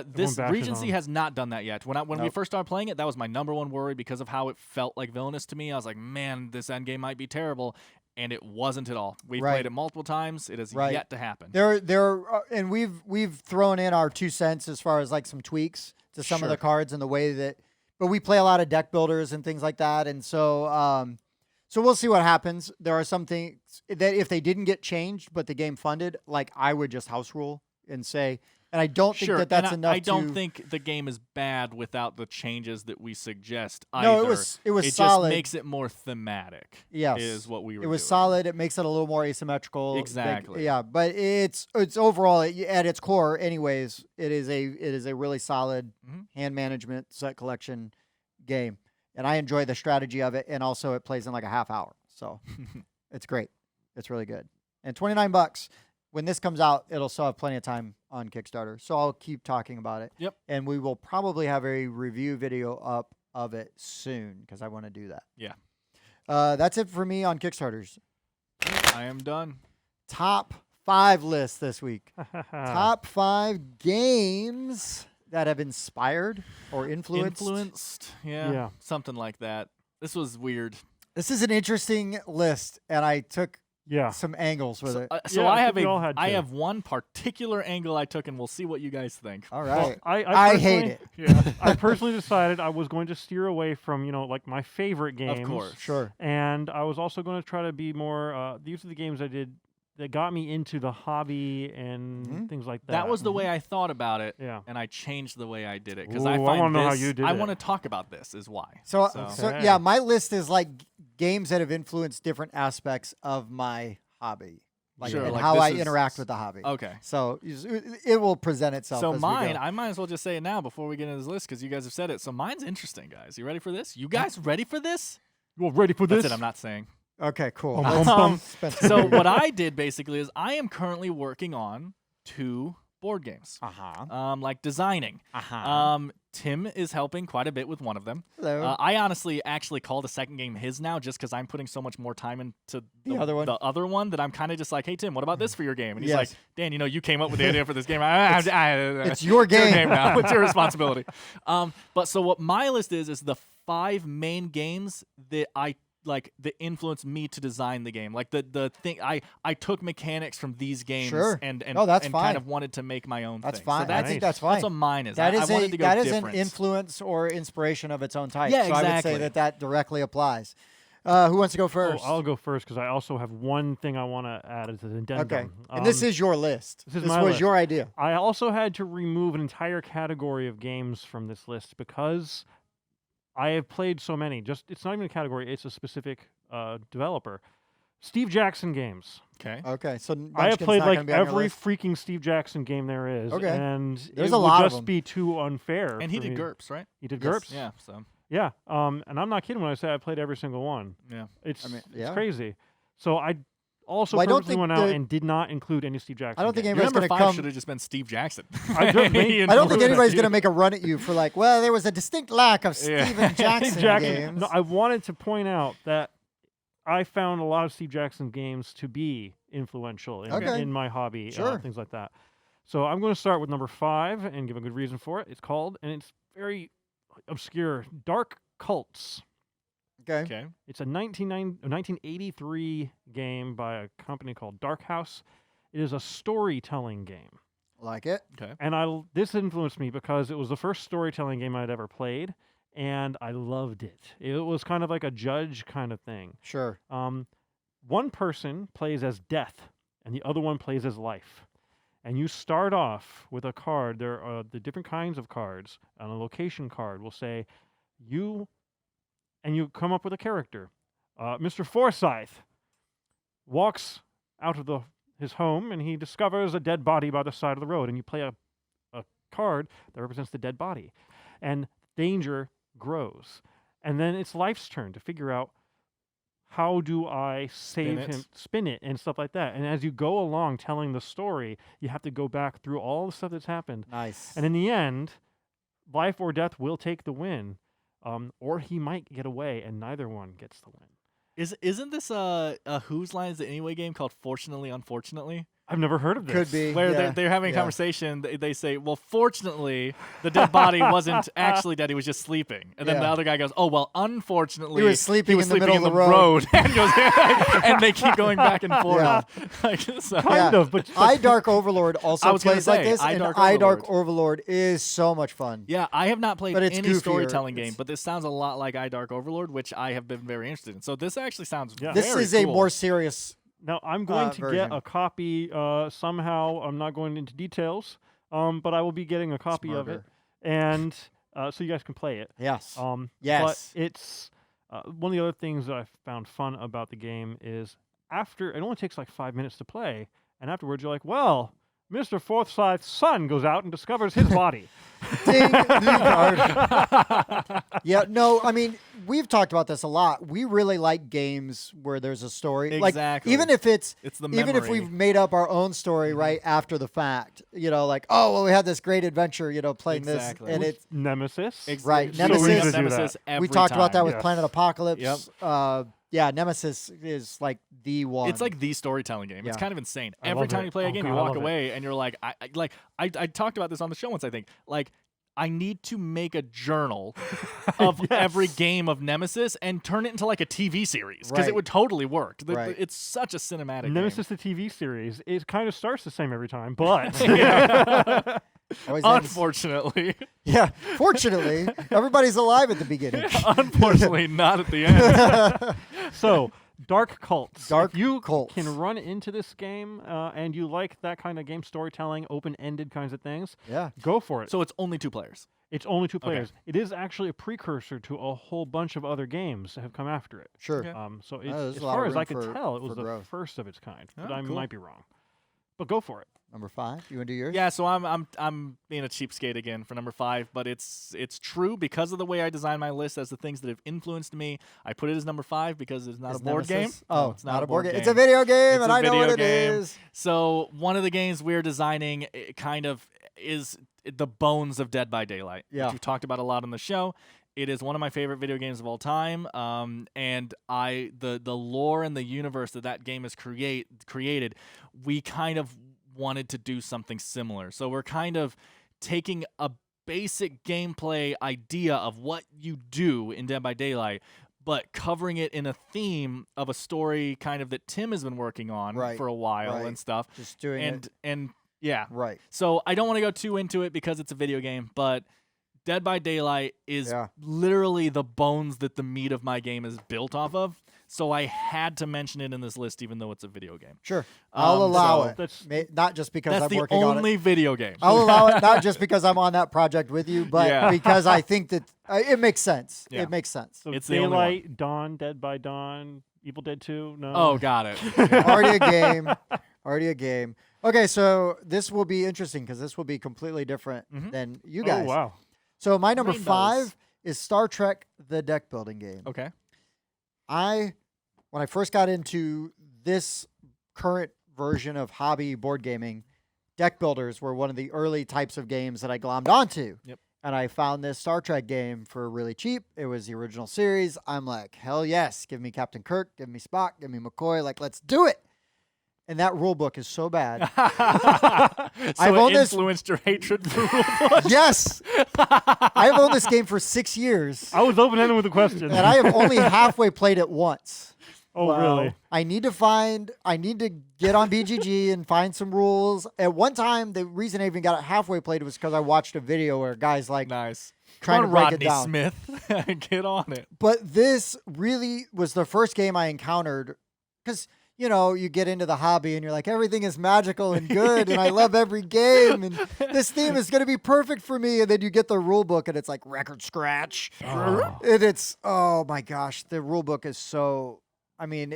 This bashes Regency on. has not done that yet. When we Nope. first started playing it, that was my number one worry because of how it felt like Villainous to me. I was like, man, this end game might be terrible, and it wasn't at all. We Right. played it multiple times. It has Right. yet to happen. And we've thrown in our 2 cents as far as like some tweaks to some of the Sure. cards and the way that, but we play a lot of deck builders and things like that, and so we'll see what happens. There are some things that if they didn't get changed, but the game funded, like I would just house rule and say, and I don't think Sure, that that's and enough. I don't to, think the game is bad without the changes that we suggest No, either. it was It solid. just makes it more thematic. Yes. is what we were It was doing. solid. It makes it a little more asymmetrical. Exactly. Yeah, but it's overall at its core, anyways. It is a really solid Mhm. hand management set collection game, and I enjoy the strategy of it. And also, it plays in like a half hour, so it's great. It's really good. And $29. When this comes out, it'll still have plenty of time on Kickstarter, so I'll keep talking about it. Yep. And we will probably have a review video up of it soon because I want to do that. Yeah. That's it for me on Kickstarters. I am done. Top 5 list this week. Uh, Top 5 games that have inspired or influenced. Yeah. Something like that. This was weird. This is an interesting list, and I took Yeah. some angles with So, it. so Yeah, I I have think we all had I to. have one particular angle I took, and we'll see what you guys think. All Well, right. I I hate personally- it. Yeah. I personally decided I was going to steer away from, like my favorite games. Of course. Sure. And I was also going to try to be more, these are the games I did that got me into the hobby and Mhm. things like that. That was the way I thought about it, Yeah. and I changed the way I did it because Ooh, I I find wanna know how this- you did I it. want to talk about this. Is why. So, Okay. yeah, my list is like games that have influenced different aspects of my hobby, like Sure, and like how this I is- interact with the hobby. Okay. So it will present itself. So as we mine, go. I might as well just say it now before we get into this list because you guys have said it. So mine's interesting, guys. You ready for this? You guys ready for this? You all ready for That's this? it. I'm not saying. Okay, cool. Bum, Let's- bum, bum. Spencer. So what I did basically is I am currently working on 2 board games. Like designing. Tim is helping quite a bit with one of them. Hello. I honestly actually call the second game his now just because I'm putting so much more time into The other one? The other one that I'm kind of just like, hey Tim, what about this for your game? And he's Yes. like, Dan, you came up with the idea for this game. It's your It's your game. game now. It's your responsibility. But so what my list is the 5 main games that I that influenced me to design the game. Like the thing I took mechanics from these games Sure. and that's and fine. kind of wanted to make my own That's thing. fine. So I think that's fine. That's what mine is. That I is wanted to go that is different. an influence or inspiration of its own type. Yeah, so I would exactly. say that directly applies. Who wants to go first? I'll go first because I also have one thing I want to add as an addendum. Okay. And this is your list. this is This my was list. your idea. I also had to remove an entire category of games from this list because I have played so many. It's not even a category; it's a specific developer. Steve Jackson games. Okay. Okay. So I have Munchkin's played not like gonna be on your every list? freaking Steve Jackson game there is. Okay. And There's it a would lot of just them. be too unfair. And he for did me. GURPS, right? He did Yes. GURPS. Yeah. So Yeah. And I'm not kidding when I say I played every single one. yeah. It's yeah. it's crazy. So I also Well, I don't purposely think went out the- and did not include any Steve Jackson. I don't think games. Your anybody's number going to 5 come. should have just been Steve Jackson. I don't think- I don't think Yeah. anybody's going to make a run at you for like, well, there was a distinct lack of Yeah. Steven Jackson, Steve Jackson. games. No, I wanted to point out that I found a lot of Steve Jackson games to be influential Okay. in my hobby, Sure. things like that. So I'm going to start with number 5 and give a good reason for it. It's called, and it's very obscure, Dark Cults. Okay. Okay. It's a 1983 game by a company called Dark House. It is a storytelling game. Like it. Okay. And this influenced me because it was the first storytelling game I'd ever played, and I loved it. It was kind of like a judge kind of thing. Sure. One person plays as death, and the other one plays as life. And you start off with a card. There are the different kinds of cards. On a location card will say, you come up with a character. Mr. Forsyth walks out of his home, and he discovers a dead body by the side of the road, and you play a card that represents the dead body. And danger grows. And then it's life's turn to figure out, how do I save him, spin it, and stuff like that. And as you go along telling the story, you have to go back through all the stuff that's happened. Nice. And in the end, life or death will take the win, or he might get away, and neither one gets the win. Isn't this a Whose Line Is It Anyway game called Fortunately, Unfortunately? I've never heard of this. Could be. Where yeah. they're having a Yeah. conversation. They say, well, fortunately, the dead body wasn't actually dead. He was just sleeping. And then the Yeah. other guy goes, oh, well, unfortunately, He was sleeping in the middle of the road. and, goes, and they keep going back and forth. Yeah. Like, so, Kind of, but iDark Overlord I also was gonna plays like say, this, and iDark iDark Overlord. Overlord is so much fun. yeah, I have not played But it's any goofier. storytelling game, It's- but this sounds a lot like iDark Overlord, which I have been very interested in. So this actually sounds Yeah. This very is a cool. more serious. now I'm going to version. get a copy somehow. I'm not going into details, but I will be getting a copy of it, and so you guys can play it. Yes. But Yes. it's one of the other things that I found fun about the game is after it only takes like 5 minutes to play, and afterwards you're like, well, Mr. Forsyth's son goes out and discovers his body. Ding, new card. Yeah, no, I mean, we've talked about this a lot. We really like games where there's a story. Exactly. Like, even if it's It's the even if memory. we've made up our own story right after the fact, like, oh, well, we had this great adventure, playing Exactly. this, and With it's Nemesis. Right, So Nemesis- easy to do that. Nemesis every we talked about that time. with Yes. Planet Apocalypse. Yep. Yeah, Nemesis is like the one. It's like the storytelling game. It's Yeah. kind of insane. I Every love time it. you play a Oh, game, God, you I walk love it. away and you're like, I talked about this on the show once. I think I need to make a journal of every game of Nemesis and turn it into like a TV series because Right. it would totally work. Right. It's such a cinematic Nemesis, the TV series, it kind of starts the same every time, but Always game. ends- Unfortunately, Yeah, fortunately, everybody's alive at the beginning. unfortunately, not at the end. so Dark Cults. Dark if you Cults. can run into this game and you like that kind of game storytelling, open-ended kinds of things, Yeah. go for it. So it's only 2 players. It's only 2 players. It is actually a precursor to a whole bunch of other games that have come after it. Sure. Okay. So there's as a lot far of as I room could for- tell, it was for the growth. first of its kind. But Oh, I cool. might be wrong. But go for it. Number 5. You want to do yours? Yeah, so I'm being a cheapskate again for number 5, but it's true because of the way I design my list as the things that have influenced me. I put it as number 5 because it's not Is a board Nemesis? game. Oh, No, it's not a board game. It's a video game, It's and a I know video what it game. is. So one of the games we're designing kind of is the bones of Dead by Daylight, Yeah. which we've talked about a lot on the show. It is one of my favorite video games of all time, and the lore and the universe that game has created, we kind of wanted to do something similar. So we're kind of taking a basic gameplay idea of what you do in Dead by Daylight, but covering it in a theme of a story kind of that Tim has been working on Right, for a while right. and stuff. Just doing it. And yeah. Right. So I don't want to go too into it because it's a video game, but Dead by Daylight is Yeah. literally the bones that the meat of my game is built off of. So I had to mention it in this list, even though it's a video game. Sure. I'll allow so it. That's Not just because That's I'm the working on it. only video game. I'll allow it not just because I'm on that project with you, but Yeah. because I think that it makes sense. Yeah. It makes sense. so It's the only one. Daylight, Dawn, Dead by Dawn, Evil Dead 2. No. Oh, got it. Already a game. Already a game. Okay, so this will be interesting because this will be completely different Mhm. than you guys. Oh wow. So my number Rainbows. 5 is Star Trek: The Deck Building Game. Okay. When I first got into this current version of hobby board gaming, deck builders were one of the early types of games that I glommed onto. Yep. And I found this Star Trek game for really cheap. It was the original series. I'm like, hell yes, give me Captain Kirk, give me Spock, give me McCoy. Like, let's do it. And that rule book is so bad. So I've it owned this- influenced your hatred for rulebooks. Yes, I've owned this game for 6 years, I was open-ended with the question. and I have only halfway played it once. oh Wow. really? I need to get on BGG and find some rules. At one time, the reason I even got it halfway played was because I watched a video where guys like Nice. trying to Come on, break Rodney it down. Smith. Get on it. But this really was the first game I encountered because, you know, you get into the hobby and you're like, everything is magical and good and I love every game and this theme is going to be perfect for me. And then you get the rule book and it's like record scratch. Oh. And it's, oh my gosh, the rule book is so, I mean,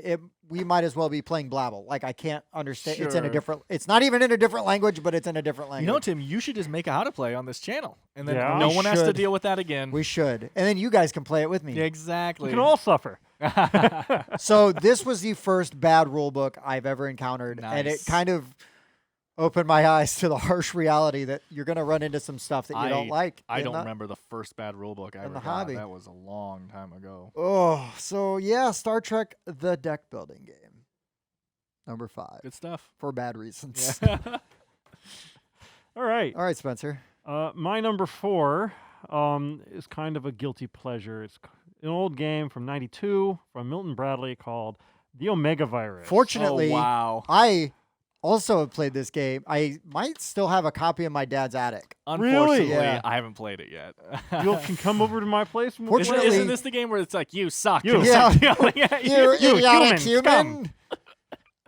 we might as well be playing Blabble. Like, I can't understand. It's in a Sure. different, it's not even in a different language, but it's in a different You language. know, Tim, you should just make a how to play on this channel, and then Yeah. no We one has to should. deal with that again. We should. And then you guys can play it with me. We Exactly. can all suffer. So this was the first bad rule book I've ever encountered, and it Nice. kind of opened my eyes to the harsh reality that you're going to run into some stuff that you don't like. I in don't the- remember the first bad rulebook I in ever the got. hobby. That was a long time ago. Oh, so yeah, Star Trek: The Deck Building Game, number 5, Good stuff. for bad reasons. Yeah. All right. All right, Spencer. My number 4 is kind of a guilty pleasure. It's an old game from '92 from Milton Bradley called The Omega Virus. Fortunately, Oh, wow. I also have played this game. I might still have a copy in my dad's attic. Unfortunately, Yeah. I haven't played it yet. You can come over to my place. And we'll play. Fortunately- Isn't this the game where it's like, you suck? You. and Yeah. start yelling at You you idiotic human, human!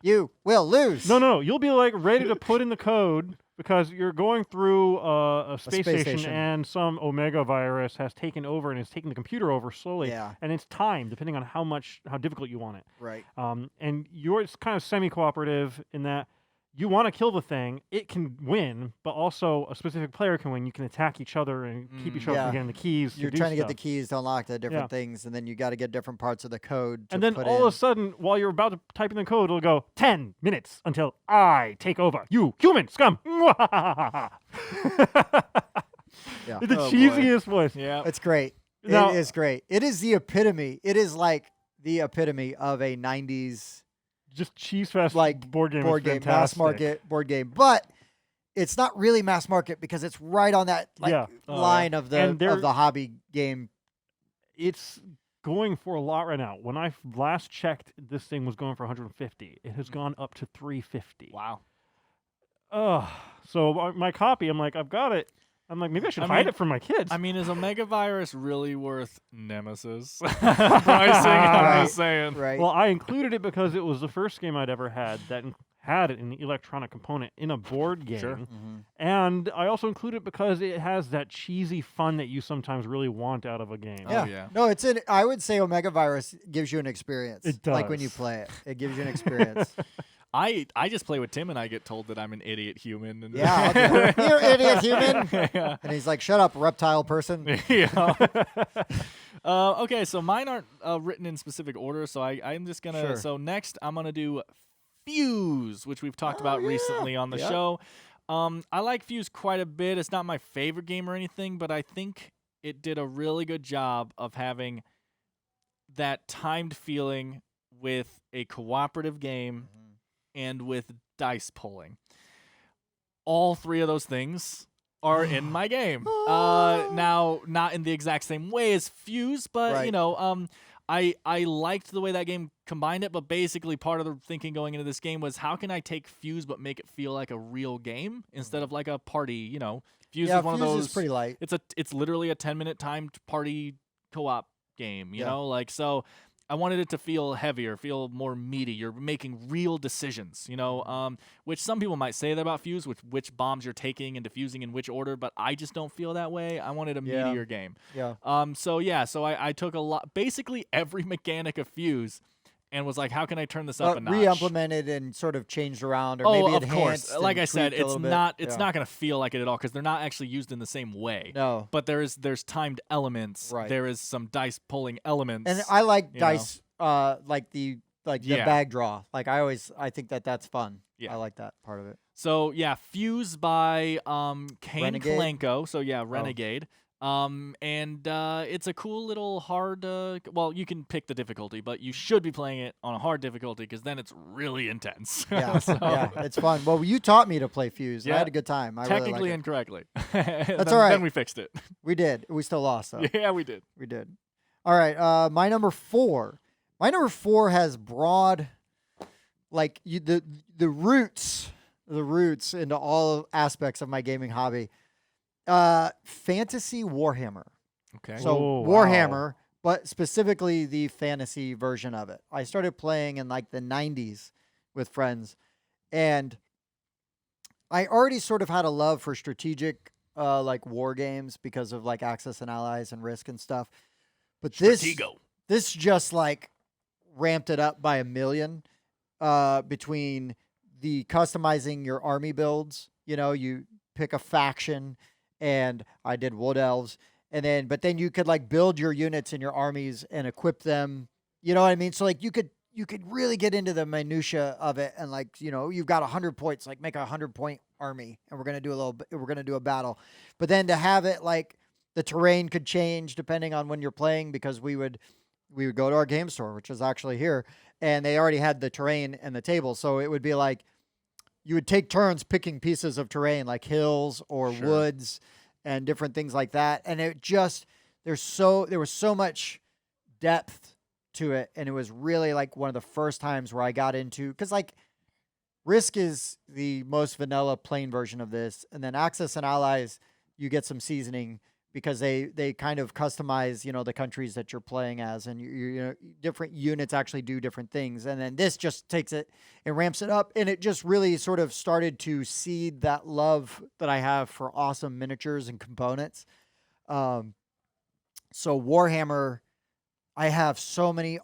You will lose. No. You'll be like ready to put in the code because you're going through a space space station, station. and some Omega virus has taken over and is taking the computer over slowly. Yeah. And it's timed depending on how difficult you want it. Right. And it's kind of semi-cooperative in that you want to kill the thing, it can win, but also a specific player can win. You can attack each other and keep each other Yeah. from getting the keys. You're do trying to get the stuff. keys to unlock the different Yeah. things, and then you got to get different parts of the code to And then put all in. of a sudden, while you're about to type in the code, it'll go 10 minutes until I take over. You human scum. Yeah. It's the Oh, boy. cheesiest voice. Yeah. It's great. Now- It is great. It is the epitome. It is like the epitome of a 90s Just cheese fest Like, board game. board is game, mass fantastic. market board game. But it's not really mass market because it's right on that Yeah. Oh, yeah. line of And the hobby game. It's going for a lot right now. When I last checked, this thing was going for 150. It has gone up to 350. Wow. So my copy, I'm like, I've got it. I'm like, maybe I should I hide mean- it from my kids. I mean, is Omega Virus really worth Nemesis pricing? I'm just saying. Right. Well, I included it because it was the first game I'd ever had that had an electronic component in a board game. Sure. Mhm. And I also include it because it has that cheesy fun that you sometimes really want out of a game. Oh, yeah. No, I would say Omega Virus gives you an experience. It Like when you does. play it. It gives you an experience. I just play with Tim and I get told that I'm an idiot human. And Yeah, I'll be like, "You idiot human." Yeah. And he's like, "Shut up, reptile person." Yeah. Okay, so mine aren't written in specific order, so I'm just gonna. Sure. So next, I'm gonna do Fuse, which we've talked Oh, about yeah. recently on the Yep. show. I like Fuse quite a bit. It's not my favorite game or anything, but I think it did a really good job of having that timed feeling with a cooperative game and with dice pulling. All three of those things are in my game. Now, not in the exact same way as Fuse, but Right. you know, I liked the way that game combined it, but basically part of the thinking going into this game was how can I take Fuse but make it feel like a real game instead of like a party, you know. Fuse is one of those is pretty light. It's literally a 10-minute timed party co-op game, you know? Like, so I wanted it to feel heavier, feel more meaty. You're making real decisions, you know, which some people might say that about Fuse, which bombs you're taking and defusing in which order, but I just don't feel that way. I wanted a meatier game. Yeah. So I took basically every mechanic of Fuse and was like, how can I turn this up a notch? Re-implemented and sort of changed around, or maybe of enhanced. course. Like I said, it's not going to feel like it at all because they're not actually used in the same way. No. But there's timed elements. Right. There is some dice pulling elements. And I like dice, like the bag draw. Like I think that's fun. Yeah. I like that part of it. So yeah, Fuse by Kane Renegade? Kalenko. So yeah, Renegade. And it's a cool little hard. Well, you can pick the difficulty, but you should be playing it on a hard difficulty because then it's really intense. Yeah, So, yeah, it's fun. Well, you taught me to play Fuse. And I Yeah. had a good time. I technically really liked incorrectly. That's all all right. Then we fixed it. it. We did. We still lost though. Yeah, we did. We did. All right. My number 4. My number 4 has broad, like the roots into all aspects of my gaming hobby. Fantasy Warhammer. Okay. So Oh, wow. Warhammer, but specifically the fantasy version of it. I started playing in like the 90s with friends, and I already sort of had a love for strategic like war games because of like Axis and Allies and Risk and stuff. But this just like ramped it up by a million between the customizing your army builds. You know, you pick a faction, and I did Wood Elves, but then you could like build your units and your armies and equip them. You know what I mean? So like you could really get into the minutia of it, and like, you know, you've got 100 points, like make a 100-point army, and we're gonna do a battle. But then to have it like the terrain could change depending on when you're playing, because we would go to our game store, which is actually here, and they already had the terrain and the table. So it would be like you would take turns picking pieces of terrain like hills or Sure. woods and different things like that. And it just, there was so much depth to it. And it was really like one of the first times where I got into, because like Risk is the most vanilla plain version of this. And then Axis and Allies, you get some seasoning because they kind of customize, you know, the countries that you're playing as, and you know, different units actually do different things. And then this just takes it and ramps it up, and it just really sort of started to seed that love that I have for awesome miniatures and components. So Warhammer, I have so many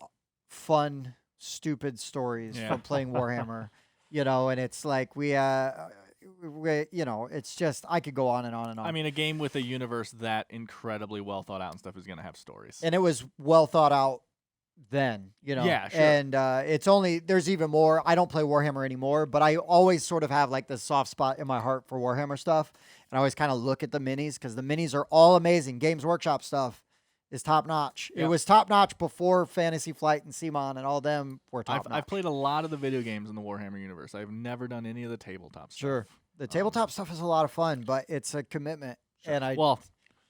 fun, stupid stories Yeah. from playing Warhammer, you know, and it's like we, you know, it's just, I could go on and on and on. I mean, a game with a universe that incredibly well thought out and stuff is going to have stories. And it was well thought out then, you know. Yeah, sure. And there's even more. I don't play Warhammer anymore, but I always sort of have like this soft spot in my heart for Warhammer stuff. And I always kind of look at the minis because the minis are all amazing. Games Workshop stuff is top notch. Yep. It was top notch before Fantasy Flight and Simon and all them were top notch. I've played a lot of the video games in the Warhammer universe. I've never done any of the tabletop stuff. Sure. The tabletop stuff is a lot of fun, but it's a commitment. Sure. And Well,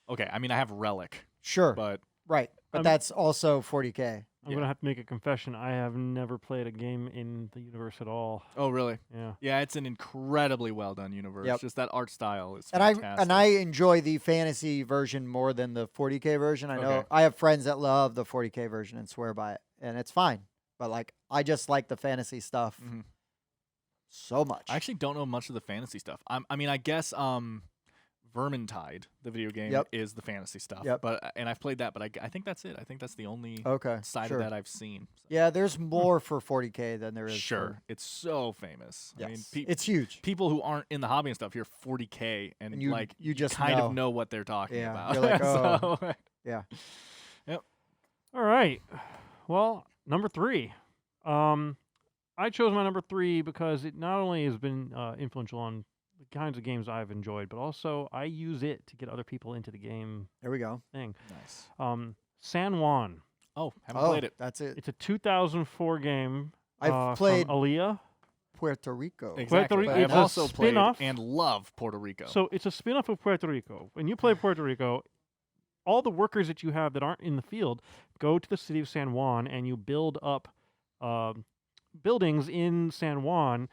okay. I mean, I have Relic, sure. but Right. But that's also 40K. I'm going to have to make a confession. I have never played a game in the universe at all. oh, really? Yeah. Yeah, it's an incredibly well done universe. Yep. Just that art style is And fantastic. I enjoy the fantasy version more than the 40K version. I know Okay. I have friends that love the 40K version and swear by it, and it's fine. But like, I just like the fantasy stuff Mhm. so much. I actually don't know much of the fantasy stuff. I mean, I guess Vermintide, the video game, Yep. is the fantasy stuff. Yep. And I've played that, but I think that's it. I think that's the only Okay, side sure. of that I've seen. So. Yeah, there's more for 40K than there is. Sure, for, it's so famous. yes, I mean, it's huge. people who aren't in the hobby and stuff hear 40K and, And you- like you just kind know. of know what they're talking Yeah, about. you're like, oh. So, Yeah. All right. Well, number 3. I chose my number 3 because it not only has been influential on the kinds of games I've enjoyed, but also I use it to get other people into the game There we go. thing. nice. San Juan. Oh, haven't Oh, played it. that's it. It's a 2004 game. I've played from Aliyah. Puerto Rico. Exactly. Rico- But I've it's a also played spin-off. and love Puerto Rico. So it's a spin-off of Puerto Rico. When you play Puerto Rico, all the workers that you have that aren't in the field go to the city of San Juan, and you build up buildings in San Juan.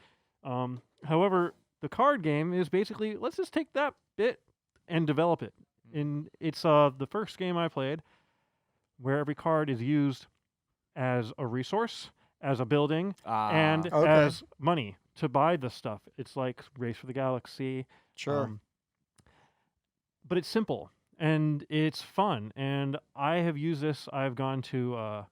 However, the card game is basically, let's just take that bit and develop it. And it's the first game I played where every card is used as a resource, as a building, and as money to buy the stuff. It's like Race for the Galaxy. Sure. But it's simple and it's fun. And I have used this. I've gone to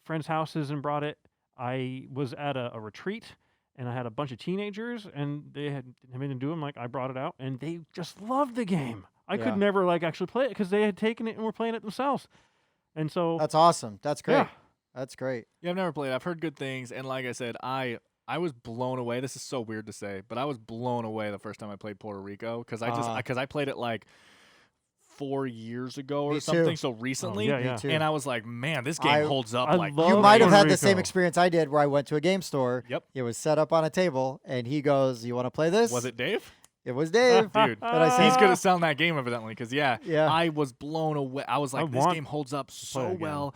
friends' houses and brought it. I was at a retreat, and I had a bunch of teenagers, and they had nothing to do. I'm like, I brought it out, and they just loved the game. I could never actually play it because they had taken it and were playing it themselves. And so that's awesome. That's great. Yeah. That's great. Yeah, I've never played it. I've heard good things, and like I said, I was blown away. This is so weird to say, but I was blown away the first time I played Puerto Rico because I played it like 4 years ago or something. So recently, Me too. and I was like, man, this game holds up. Like love You might have Puerto had the same Rico. experience I did, where I went to a game store. Yep. It was set up on a table, and he goes, "You want to play this?" Was it Dave? It was Dave. Dude, I said- he's good at selling that game evidently because Yeah. I was blown away. I was like, this want game holds up play so again. well.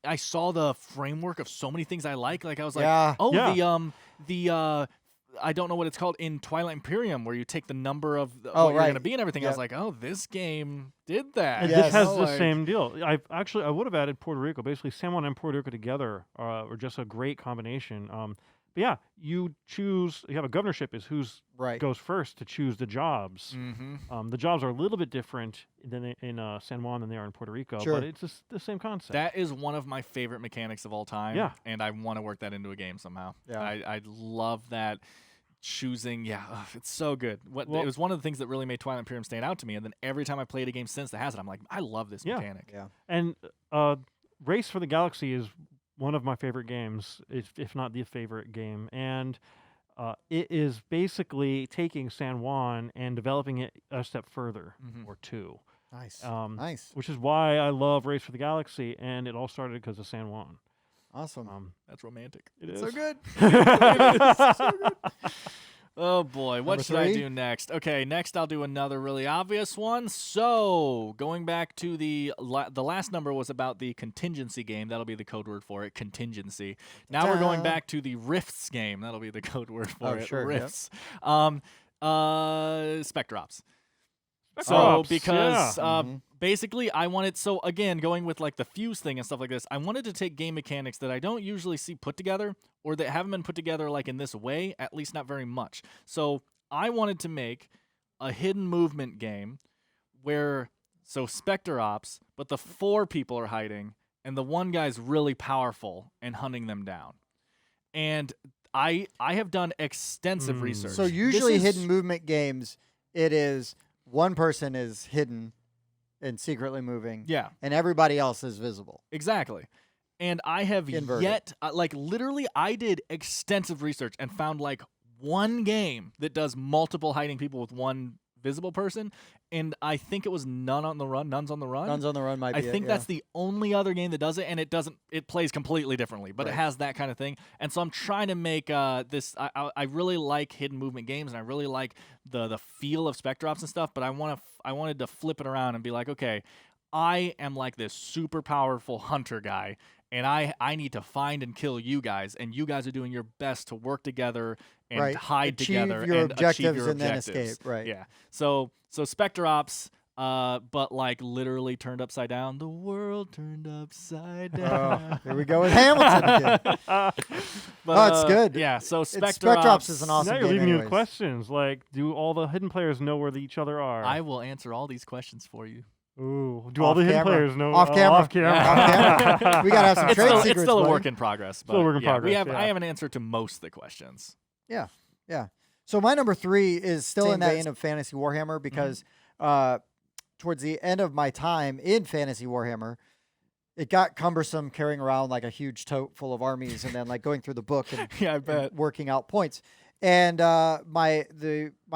I saw the framework of so many things I like. Like I was like, Yeah. oh, Yeah. the I don't know what it's called in Twilight Imperium, where you take the number of what you're right. going to be and everything. I Yep. was like, oh, this game did that. And Yes. this has You know, the like- same deal. I would have added Puerto Rico. Basically, San Juan and Puerto Rico together are just a great combination. But yeah, you have a governorship is who's Right. goes first to choose the jobs. Mm-hmm. The jobs are a little bit different in San Juan than they are in Puerto Rico, Sure. but it's just the same concept. That is one of my favorite mechanics of all time. Yeah. And I want to work that into a game somehow. Yeah. I love that choosing. Yeah, it's so good. Well- It was one of the things that really made Twilight Imperium stand out to me. And then every time I played a game since that has it, I'm like, I love this Yeah. mechanic. Yeah. And Race for the Galaxy is one of my favorite games, if not the favorite game. And it is basically taking San Juan and developing it a step further Mhm. or two. Nice. Nice. Which is why I love Race for the Galaxy, and it all started because of San Juan. Awesome. That's romantic. It is So good. Oh boy, what Number should I 3? do next? Okay, next I'll do another really obvious one. So, going back to the last number was about the contingency game. That'll be the code word for it, contingency. Now we're going Ta-da. back to the Rifts game. That'll be the code word for Oh, it, sure, yep. Rifts. Spectre Ops. So Ops, because yeah. basically I wanted, so again, going with like the fuse thing and stuff like this, I wanted to take game mechanics that I don't usually see put together or that haven't been put together like in this way, at least not very much. So I wanted to make a hidden movement game where, so Spectre Ops, but the 4 people are hiding and the one guy's really powerful and hunting them down. And I have done extensive research. So This usually is- hidden movement games, it is one person is hidden and secretly moving, Yeah. and everybody else is visible. Exactly. And I have Inverted. yet, like literally, I did extensive research and found like one game that does multiple hiding people with one visible person. And I think it was Nuns on the Run. Guns on the Run might be I think it, that's the only other game that does it, and it plays completely differently, but it Right. has that kind of thing. And so I'm trying to make this. I really like hidden movement games, and I really like the feel of Spectre Ops and stuff. But I wanted to flip it around and be like, okay, I am like this super powerful hunter guy, and I need to find and kill you guys, and you guys are doing your best to work together and Right. hide Achieve together your and objectives achieve your and then objectives. escape, right. Yeah. So Spectre Ops, but like literally turned upside down. The world turned upside down. Here we go with Hamilton again. But, Oh, it's good. Yeah. So Spectre Spectre Ops is an awesome Now you're game leaving me with anyways. questions like, do all the hidden players know where each other are? I will answer all these questions for you. Ooh, do all the hidden Off camera. players know? Off camera. Off camera. Off camera. We gotta have some It's trade still, secrets. it's still a buddy. work in progress. But Still a work in yeah, progress, I yeah. have an answer to most of the questions. Yeah. So my number 3 is still Same in that vein. vein of Fantasy Warhammer Mm-hmm. because towards the end of my time in Fantasy Warhammer, it got cumbersome carrying around like a huge tote full of armies and then like going through the book and, Yeah, I and bet. working out points. And my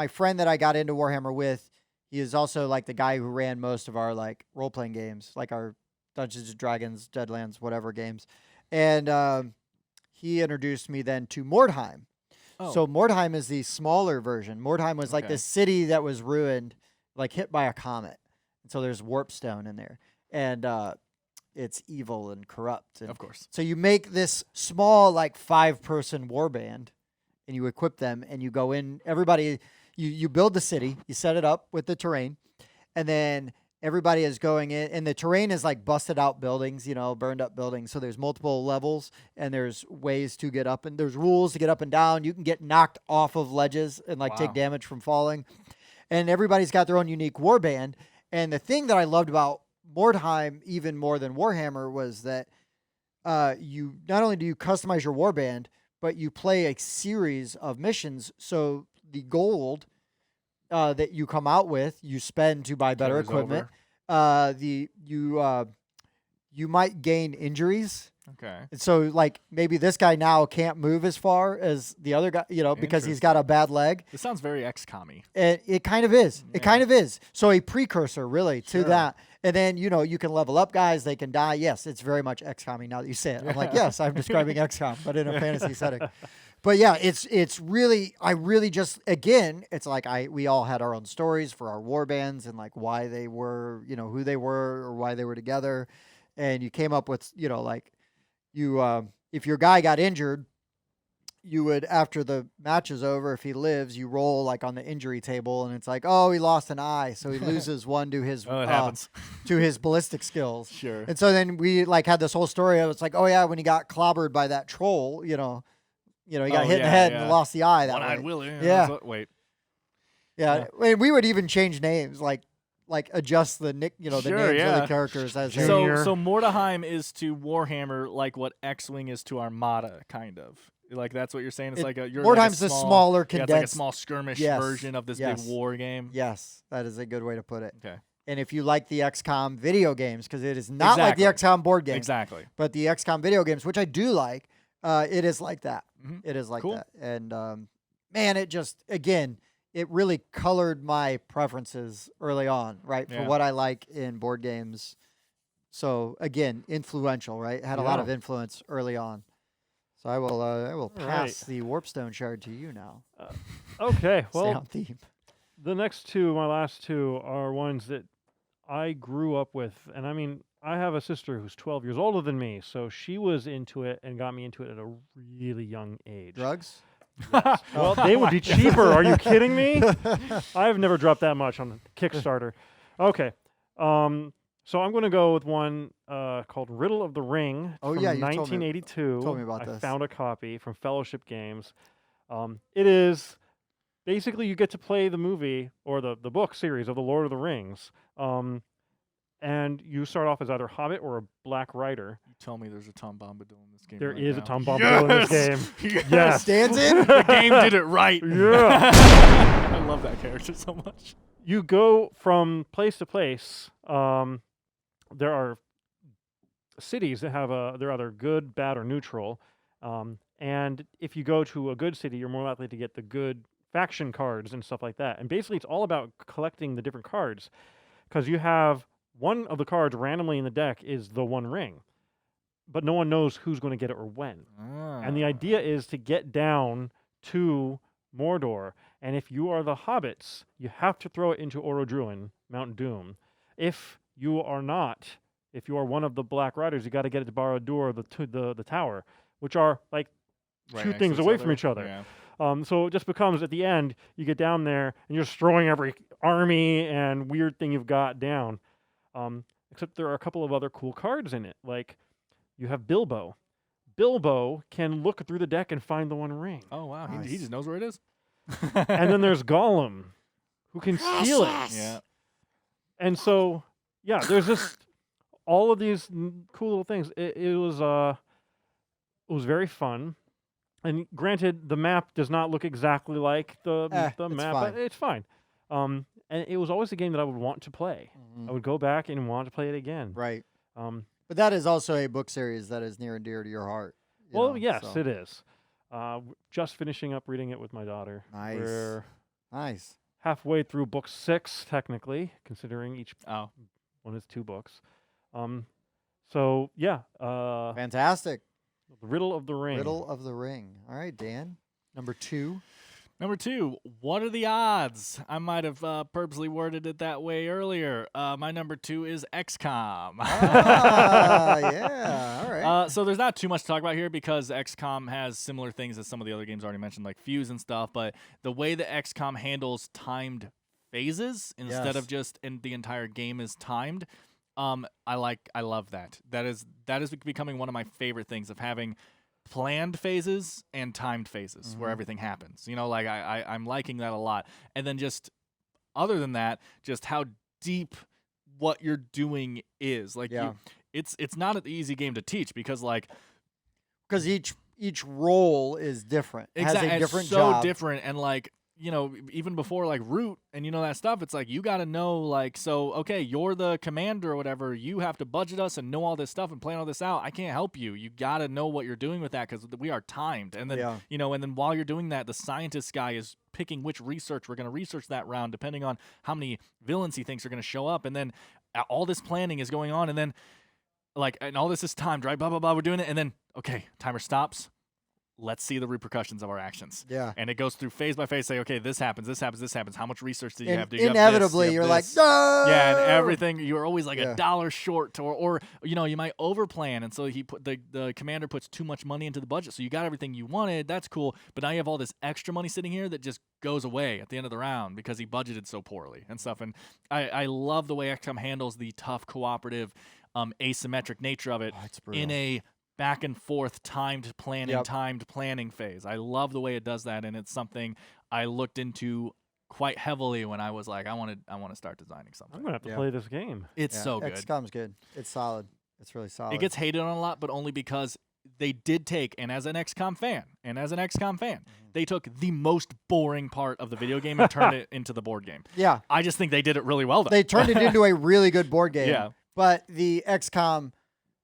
friend that I got into Warhammer with, he is also like the guy who ran most of our like role playing games, like our Dungeons and Dragons, Deadlands, whatever games. And he introduced me then to Mordheim. Oh. So Mordheim is the smaller version. Mordheim was like Okay. this city that was ruined, like hit by a comet. And so there's warpstone in there, and it's evil and corrupt. And Of course. so you make this small, like 5-person warband, and you equip them, and you go in. Everybody, you build the city, you set it up with the terrain, and then everybody is going in, and the terrain is like busted out buildings, burned up buildings. So there's multiple levels, and there's ways to get up, and there's rules to get up and down. You can get knocked off of ledges and take Wow. damage from falling, and everybody's got their own unique warband. And the thing that I loved about Mordheim even more than Warhammer was that you not only do you customize your warband, but you play a series of missions. So the gold that you come out with, you spend to buy better Carries equipment. over. You might gain injuries. Okay. And so maybe this guy now can't move as far as the other guy, because he's got a bad leg. This sounds very XCOM-y. And it kind of is. Yeah. It kind of is. So a precursor, really, to Sure. that. And then, you can level up guys. They can die. Yes, it's very much XCOM-y now that you say it. I'm like, yes, I'm describing XCOM, but in a fantasy setting. But yeah, it's really, I really just, again, it's like we all had our own stories for our war bands and why they were, who they were or why they were together. And you came up with, if your guy got injured, you would, after the match is over, if he lives, you roll on the injury table, and it's oh, he lost an eye, so he loses one to his Oh, it happens. to his ballistic skills. Sure. And so then we had this whole story of oh yeah, when he got clobbered by that troll, he got hit in the head and lost the eye that One-eyed way. Willie. Yeah. Wait. Yeah, I mean, we would even change names, adjust the the Sure, names of yeah. the characters as they. Junior. So Mordheim is to Warhammer like what X-Wing is to Armada, kind of. That's what you're saying. It's you're Mordheim's a the small, smaller yeah, condensed. it's like a small skirmish Yes, version of this yes. big war game. Yes, that is a good way to put it. Okay. And if you like the XCOM video games, because it is not like the XCOM board game, Exactly. but the XCOM video games, which I do like, it is like that. Mhm. It is like Cool. that. And man, it just, again, it really colored my preferences early on, right? For Yeah. what I like in board games. So again, influential, right? It had a lot Yeah. of influence early on. So I will pass right. the Warpstone shard to you now. Okay, Stay well, on theme. the next two, my last two, are ones that I grew up with. And I mean, I have a sister who's 12 years older than me, so she was into it and got me into it at a really young age. Drugs? Well, they would be cheaper. Are you kidding me? I've never dropped that much on Kickstarter. Okay. So I'm going to go with one called Riddle of the Ring Oh, from yeah, you told me- 1982. told me about I this. found a copy from Fellowship Games. It is basically you get to play the movie or the book series of The Lord of the Rings. And you start off as either Hobbit or a Black Rider. You tell me there's a Tom Bombadil in this game. There right is now. a Tom Bombadil in this game. Yes. Yes. Stands in? The game did it right. Yeah. I love that character so much. You go from place to place. There are cities that have they're either good, bad, or neutral. And if you go to a good city, you're more likely to get the good faction cards and stuff like that. And basically, it's all about collecting the different cards, because you have one of the cards randomly in the deck is the One Ring, but no one knows who's going to get it or when. And the idea is to get down to Mordor, and if you are the hobbits, you have to throw it into Orodruin, Mount Doom. If you are not, if you are one of the Black Riders, you got to get it to Barad-dûr, the tower, which are like Right two next things to away from each other. Yeah. So it just becomes, at the end, you get down there and you're destroying every army and weird thing you've got down. Except there are a couple of other cool cards in it. Like, you have Bilbo. Bilbo can look through the deck and find the One Ring. Oh wow, Nice. he just knows where it is. And then there's Gollum, who can steal it. Yeah. And so, yeah, there's just all of these cool little things. It was very fun. And granted, the map does not look exactly like the it's map, fine. but it's fine. And it was always a game that I would want to play. Mhm. I would go back and want to play it again. Right. Um, But that is also a book series that is near and dear to your heart. you well, know, yes, so. it is. Just finishing up reading it with my daughter. Nice. We're Nice. halfway through book 6, technically, considering each Oh. one is 2 books. So yeah, Fantastic. The Riddle of the Ring. Riddle of the Ring. All right, Dan. Number 2. Number 2, what are the odds? I might have purposely worded it that way earlier. My number 2 is XCOM. Yeah, all right. So there's not too much to talk about here because XCOM has similar things as some of the other games already mentioned, like Fuse and stuff. But the way that XCOM handles timed phases instead of just the entire game is timed, I love that. That is becoming one of my favorite things of having planned phases and timed phases where everything happens. You know, like I'm liking that a lot. And then just other than that, just how deep what you're doing is. Like it's not an easy game to teach because each role is different. Exactly. Has a different so job. different and you know, even before like root and that stuff, it's like you got to know okay, you're the commander or whatever. You have to budget us and know all this stuff and plan all this out. I can't help you. You got to know what you're doing with that because we are timed. And then you know, and then while you're doing that, the scientist guy is picking which research we're going to research that round depending on how many villains he thinks are going to show up. And then all this planning is going on, and then and all this is timed, right? Blah blah blah. We're doing it, and then okay, timer stops. Let's see the repercussions of our actions. Yeah. And it goes through phase by phase, say, okay, this happens, this happens, this happens. How much research did you have? Do you inevitably, have you're this? like, no! Yeah, and everything, you're always like $1 short. Or you know, you might overplan, and so the commander puts too much money into the budget, so you got everything you wanted. That's cool. But now you have all this extra money sitting here that just goes away at the end of the round because he budgeted so poorly and stuff. And I love the way XCOM handles the tough, cooperative, asymmetric nature of it in a back and forth timed planning phase. I love the way it does that, and it's something I looked into quite heavily when I was like, I want to start designing something. I'm gonna have to play this game. It's so good. XCOM's good. It's solid. It's really solid. It gets hated on a lot, but only because they did take, and as an XCOM fan, they took the most boring part of the video game and turned it into the board game. Yeah. I just think they did it really well, though. They turned it into a really good board game. Yeah. But the XCOM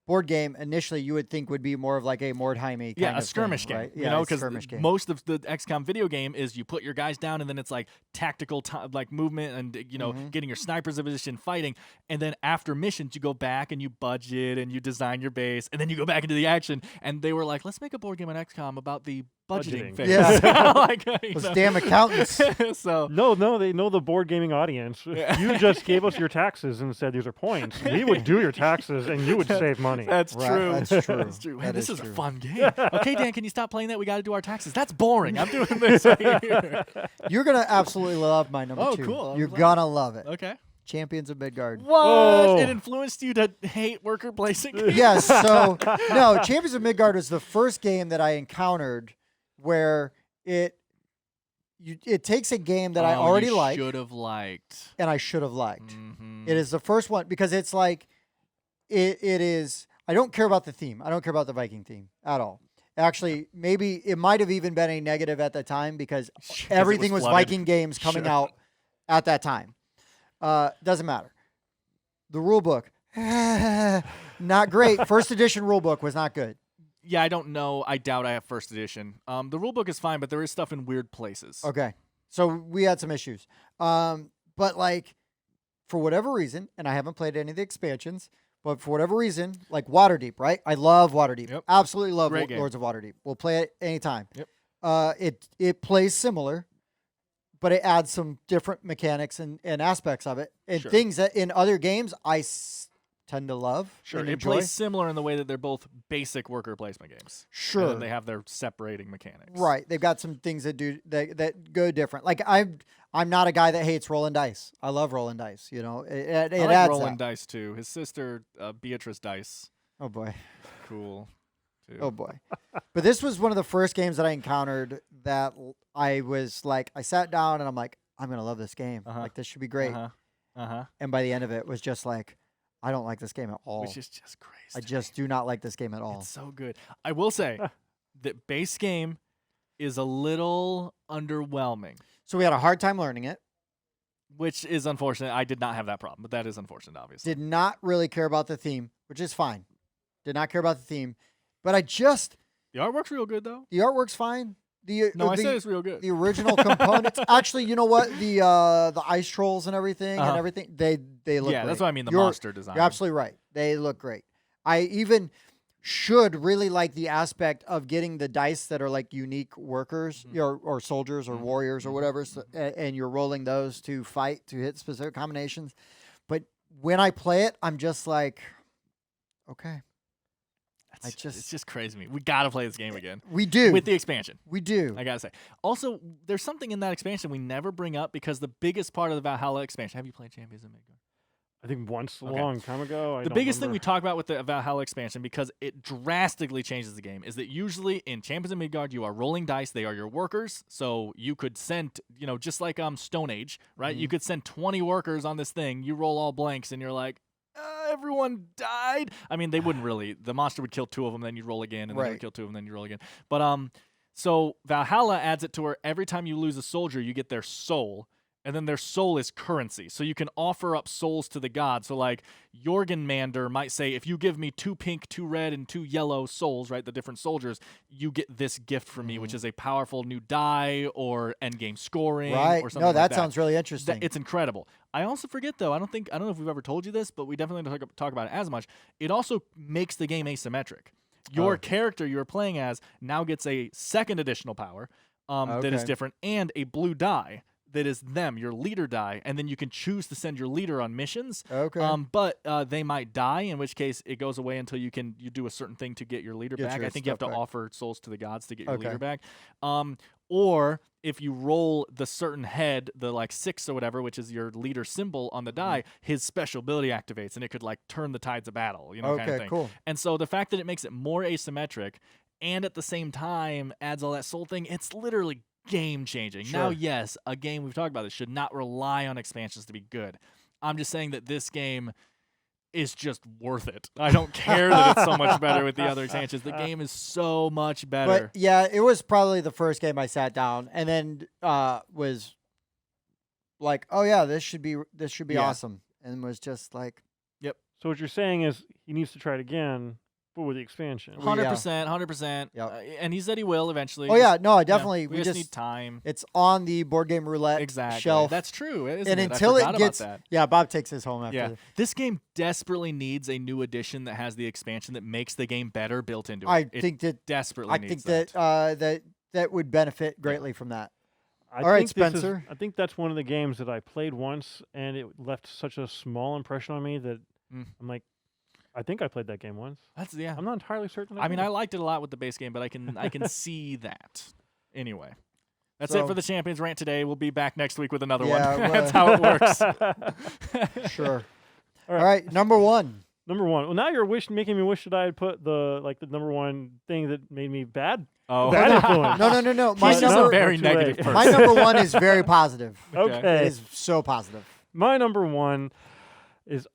board game initially you would think would be more of like a Mordheimy kind of a skirmish thing, game, right? you know, because most of the XCOM video game is you put your guys down and then it's like tactical like movement and you know getting your snipers in position, fighting, and then after missions you go back and you budget and you design your base and then you go back into the action. And they were like, let's make a board game on XCOM about the budgeting phase. Yeah. Like, those damn accountants. So no, they know the board gaming audience. If you just gave us your taxes and said these are points, we would do your taxes and you would save money. That's true. That's true. That's true. Man, this is true. a fun game. Okay, Dan, can you stop playing that? We got to do our taxes. That's boring. I'm doing this right here. You're gonna absolutely love my number 2. Cool. You're gonna love it. Okay. Champions of Midgard. What? Oh. It influenced you to hate worker placing? Yes. So no, Champions of Midgard was the first game that I encountered where it takes a game that I already liked. Should have liked. And I should have liked. Mm-hmm. It is the first one because it's like it is. I don't care about the theme. I don't care about the Viking theme at all. Actually, maybe it might have even been a negative at the time because everything was Viking games coming out at that time. Doesn't matter. The rule book, not great. First edition rule book was not good. Yeah, I don't know. I doubt I have first edition. The rule book is fine, but there is stuff in weird places. Okay. So we had some issues. But like, for whatever reason, and I haven't played any of the expansions, but for whatever reason, like Waterdeep, right? I love Waterdeep. Yep. Absolutely love Great game. Lords of Waterdeep. We'll play it anytime. Yep. It plays similar, but it adds some different mechanics and aspects of it. And things that in other games I tend to love. Sure, and it enjoy. plays similar in the way that they're both basic worker placement games. Sure. And then they have their separating mechanics. Right. They've got some things that do that go different. Like I'm not a guy that hates rolling dice. I love rolling dice. You know, it I like adds rolling that. dice too. His sister Beatrice Dice. Oh boy. Cool. Too. Oh boy. But this was one of the first games that I encountered that I was like, I sat down and I'm like, I'm gonna love this game. Like this should be great. And by the end of it was just like, I don't like this game at all. Which is just crazy. I just do not like this game at all. It's so good. I will say that base game is a little underwhelming. So we had a hard time learning it. Which is unfortunate. I did not have that problem, but that is unfortunate, obviously. Did not really care about the theme, which is fine. Did not care about the theme. But I just... The artwork's real good, though. The artwork's fine. I said it's real good. The original components. Actually, you know what? The ice trolls and everything, they look Yeah, great. that's what I mean, the monster design. You're absolutely right. They look great. I even... should really like the aspect of getting the dice that are like unique workers or soldiers or warriors or whatever, and you're rolling those to fight to hit specific combinations. But when I play it, I'm just like, okay. It's just crazy to me. We gotta play this game again. We do. With the expansion. We do. I gotta say. Also, there's something in that expansion we never bring up because the biggest part of the Valhalla expansion. Have you played Champions of Midgard? I think once a long time ago. The biggest thing we talk about with the Valhalla expansion, because it drastically changes the game, is that usually in Champions of Midgard, you are rolling dice. They are your workers. So you could send, just like Stone Age, right? You could send 20 workers on this thing. You roll all blanks, and you're like, everyone died. I mean, they wouldn't really. The monster would kill 2 of them, then you'd roll again, and then it would kill 2 of them, then you roll again. But so Valhalla adds it to where every time you lose a soldier, you get their soul. And then their soul is currency. So you can offer up souls to the gods. So like Jorgenmander might say, if you give me 2 pink, 2 red, and 2 yellow souls, right, the different soldiers, you get this gift from me, which is a powerful new die or endgame scoring or something No, that like sounds really interesting. It's incredible. I also forget, though, I don't know if we've ever told you this, but we definitely don't talk about it as much. It also makes the game asymmetric. Your character you're playing as now gets a second additional power that is different and a blue die that is them, your leader die, and then you can choose to send your leader on missions. But they might die, in which case it goes away until you do a certain thing to get your leader back. I think you have to offer souls to the gods to get your leader back. Or if you roll the certain head, the like 6 or whatever, which is your leader symbol on the die, his special ability activates, and it could like turn the tides of battle, kind of thing. Cool. And so the fact that it makes it more asymmetric and at the same time adds all that soul thing, it's literally game changing. Sure. Now, yes, a game we've talked about this should not rely on expansions to be good. I'm just saying that this game is just worth it. I don't care that it's so much better with the other expansions. The game is so much better. But yeah, it was probably the first game I sat down and then was like, oh yeah, this should be awesome, and was just like, yep. So what you're saying is he needs to try it again. With the expansion, 100%. Yep. And he said he will eventually. Oh yeah, no, I definitely. We just need time. It's on the board game roulette shelf. That's true. And until it gets, Bob takes his home after. Yeah, this game desperately needs a new edition that has the expansion that makes the game better built into it. I think that would benefit greatly from that. All right, Spencer. I think that's one of the games that I played once, and it left such a small impression on me that I'm like, I think I played that game once. I'm not entirely certain. I mean, I liked it a lot with the base game, but I can see that. Anyway, that's it for the Champions Rant today. We'll be back next week with another one. That's how it works. Sure. All right, number one. Well, now you're making me wish that I had put the number one thing that made me bad. Oh, bad influence. No. He's just a very negative person. My number one is very positive. Okay. It is so positive. My number one is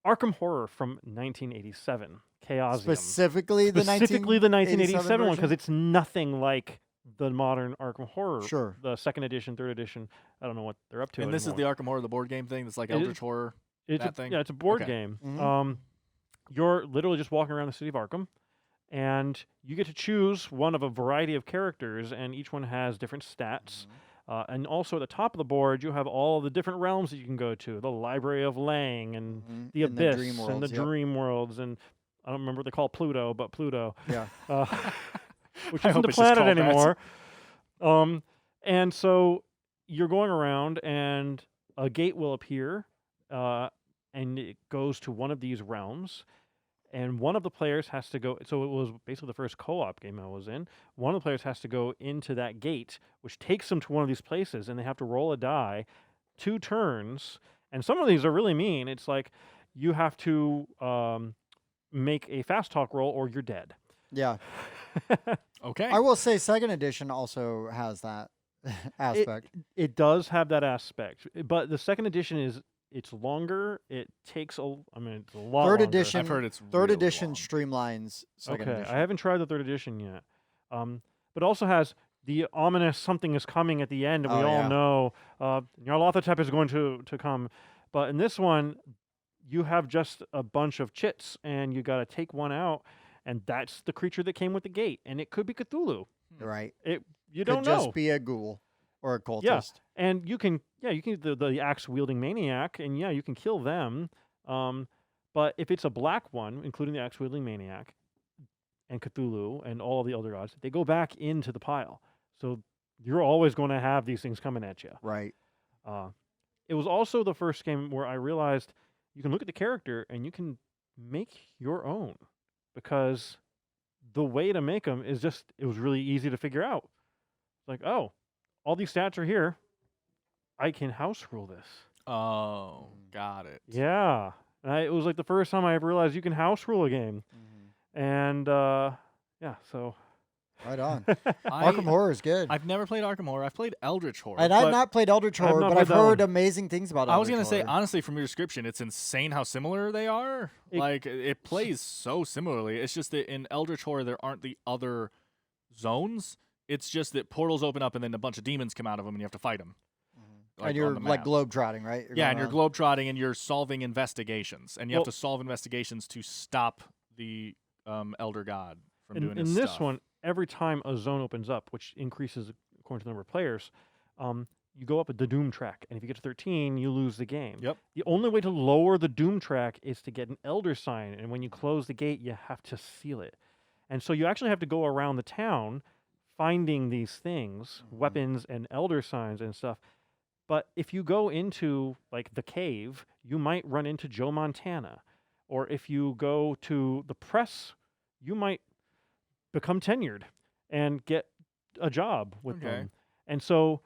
Arkham Horror from 1987, Chaosium. Specifically the 1987 one, because it's nothing like the modern Arkham Horror. Sure. The 2nd edition, 3rd edition. I don't know what they're up to. And this is the Arkham Horror, the board game thing. That's like Eldritch Horror. Thing. Yeah, it's a board game. Mm-hmm. You're literally just walking around the city of Arkham, and you get to choose one of a variety of characters, and each one has different stats. And also at the top of the board, you have all of the different realms that you can go to. The Library of Lang and the Abyss and the Dream Worlds. And I don't remember what they call Pluto, but Pluto. Yeah. Which isn't a planet anymore. And so you're going around, and a gate will appear, and it goes to one of these realms. And one of the players has to go. So it was basically the first co-op game I was in. One of the players has to go into that gate, which takes them to one of these places, and they have to roll a die, 2 turns. And some of these are really mean. It's like you have to make a fast talk roll, or you're dead. Yeah. Okay. I will say 2nd edition also has that aspect. It does have that aspect, but the 2nd edition it's longer. It takes it's a lot. 3rd longer. edition. I've heard it's 3rd really edition long. streamlines. 2nd edition. I haven't tried the 3rd edition yet. But also has the ominous something is coming at the end, and we all know Nyarlathotep is going to come. But in this one, you have just a bunch of chits, and you got to take one out, and that's the creature that came with the gate, and it could be Cthulhu. Right. You don't could know. Just be a ghoul or a cultist. Yeah. And you can the axe wielding maniac, and you can kill them. But if it's a black one, including the axe wielding maniac, and Cthulhu and all the Elder Gods, they go back into the pile. So you're always going to have these things coming at you. Right. It was also the first game where I realized you can look at the character and you can make your own, because the way to make them is just, it was really easy to figure out. Like, oh, all these stats are here. I can house rule this. Oh, got it. Yeah. It was like the first time I ever realized you can house rule a game. And yeah, so. Right on. Arkham Horror is good. I've never played Arkham Horror. I've played Eldritch Horror. And I've not played Eldritch Horror, but I've heard amazing things about Eldritch I was going to say, Horror. honestly, from your description, it's insane how similar they are. It plays so similarly. It's just that in Eldritch Horror, there aren't the other zones. It's just that portals open up and then a bunch of demons come out of them and you have to fight them. And you're like globe-trotting, right? Yeah, and you're globe-trotting and you're solving investigations. And you have to solve investigations to stop the Elder God from doing his stuff. In this one, every time a zone opens up, which increases according to the number of players, you go up the doom track. And if you get to 13, you lose the game. Yep. The only way to lower the doom track is to get an Elder Sign. And when you close the gate, you have to seal it. And so you actually have to go around the town finding these things, weapons and Elder Signs and stuff. But if you go into, like, the cave, you might run into Joe Montana. Or if you go to the press, you might become tenured and get a job with them. And so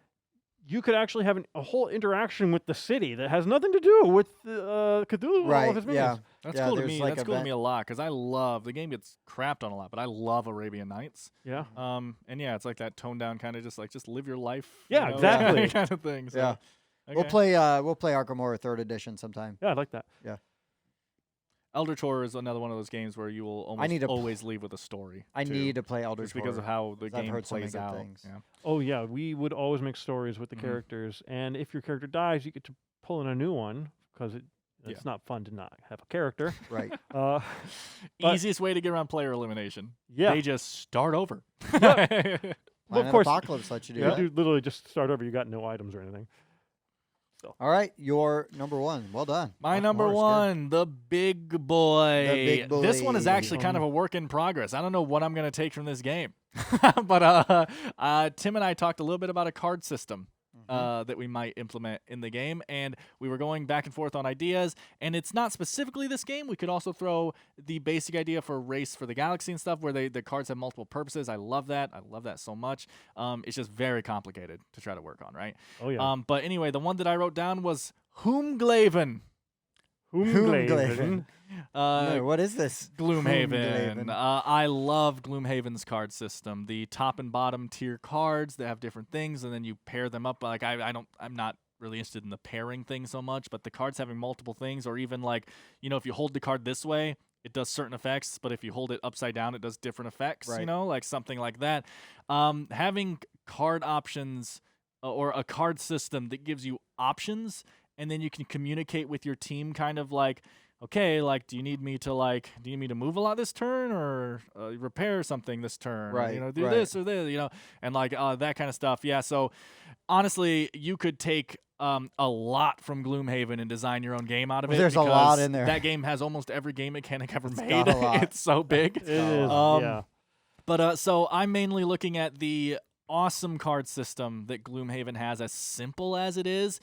you could actually have a whole interaction with the city that has nothing to do with Cthulhu and all of his minions. That's cool to me. That's cool to me a lot, because I love, the game gets crapped on a lot, but I love Arabian Nights. Yeah. And yeah, it's like that toned down kind of just live your life. Yeah, exactly. kind of thing. So, yeah. Okay. We'll play Arkham Horror 3rd edition sometime. Yeah, I'd like that. Yeah. Eldritch Horror is another one of those games where you will always leave with a story. I need to play Eldritch Horror. Just because of how the game plays so out. Yeah. Oh, yeah. We would always make stories with the characters. And if your character dies, you get to pull in a new one, because it's not fun to not have a character. Right. Easiest way to get around player elimination. Yeah. They just start over. Well, of course, Apocalypse lets you do that. You literally just start over. You got no items or anything. So. All right, your number one. Well done. My number one, the big boy. The big boy. This one is actually kind of a work in progress. I don't know what I'm going to take from this game. But Tim and I talked a little bit about a card system that we might implement in the game, and we were going back and forth on ideas, and it's not specifically this game. We could also throw the basic idea for Race for the Galaxy and stuff, where the cards have multiple purposes. I love that. I love that so much. It's just very complicated to try to work on, right? Oh, yeah. But anyway, the one that I wrote down was Hoomglaven. Hoomglaven. No, what is this? Gloomhaven. I love Gloomhaven's card system. The top and bottom tier cards that have different things, and then you pair them up. Like I'm not really interested in the pairing thing so much, but the cards having multiple things, or even like, if you hold the card this way, it does certain effects, but if you hold it upside down, it does different effects. Right. Like something like that. Having card options or a card system that gives you options, and then you can communicate with your team, kind of like, okay, like, do you need me to move a lot this turn, or repair something this turn? Right. Or, do this or this, and like that kind of stuff. Yeah. So honestly, you could take a lot from Gloomhaven and design your own game out of it. There's a lot in there. That game has almost every game mechanic ever made. got a lot. It's so big. It is, yeah. But so I'm mainly looking at the awesome card system that Gloomhaven has, as simple as it is,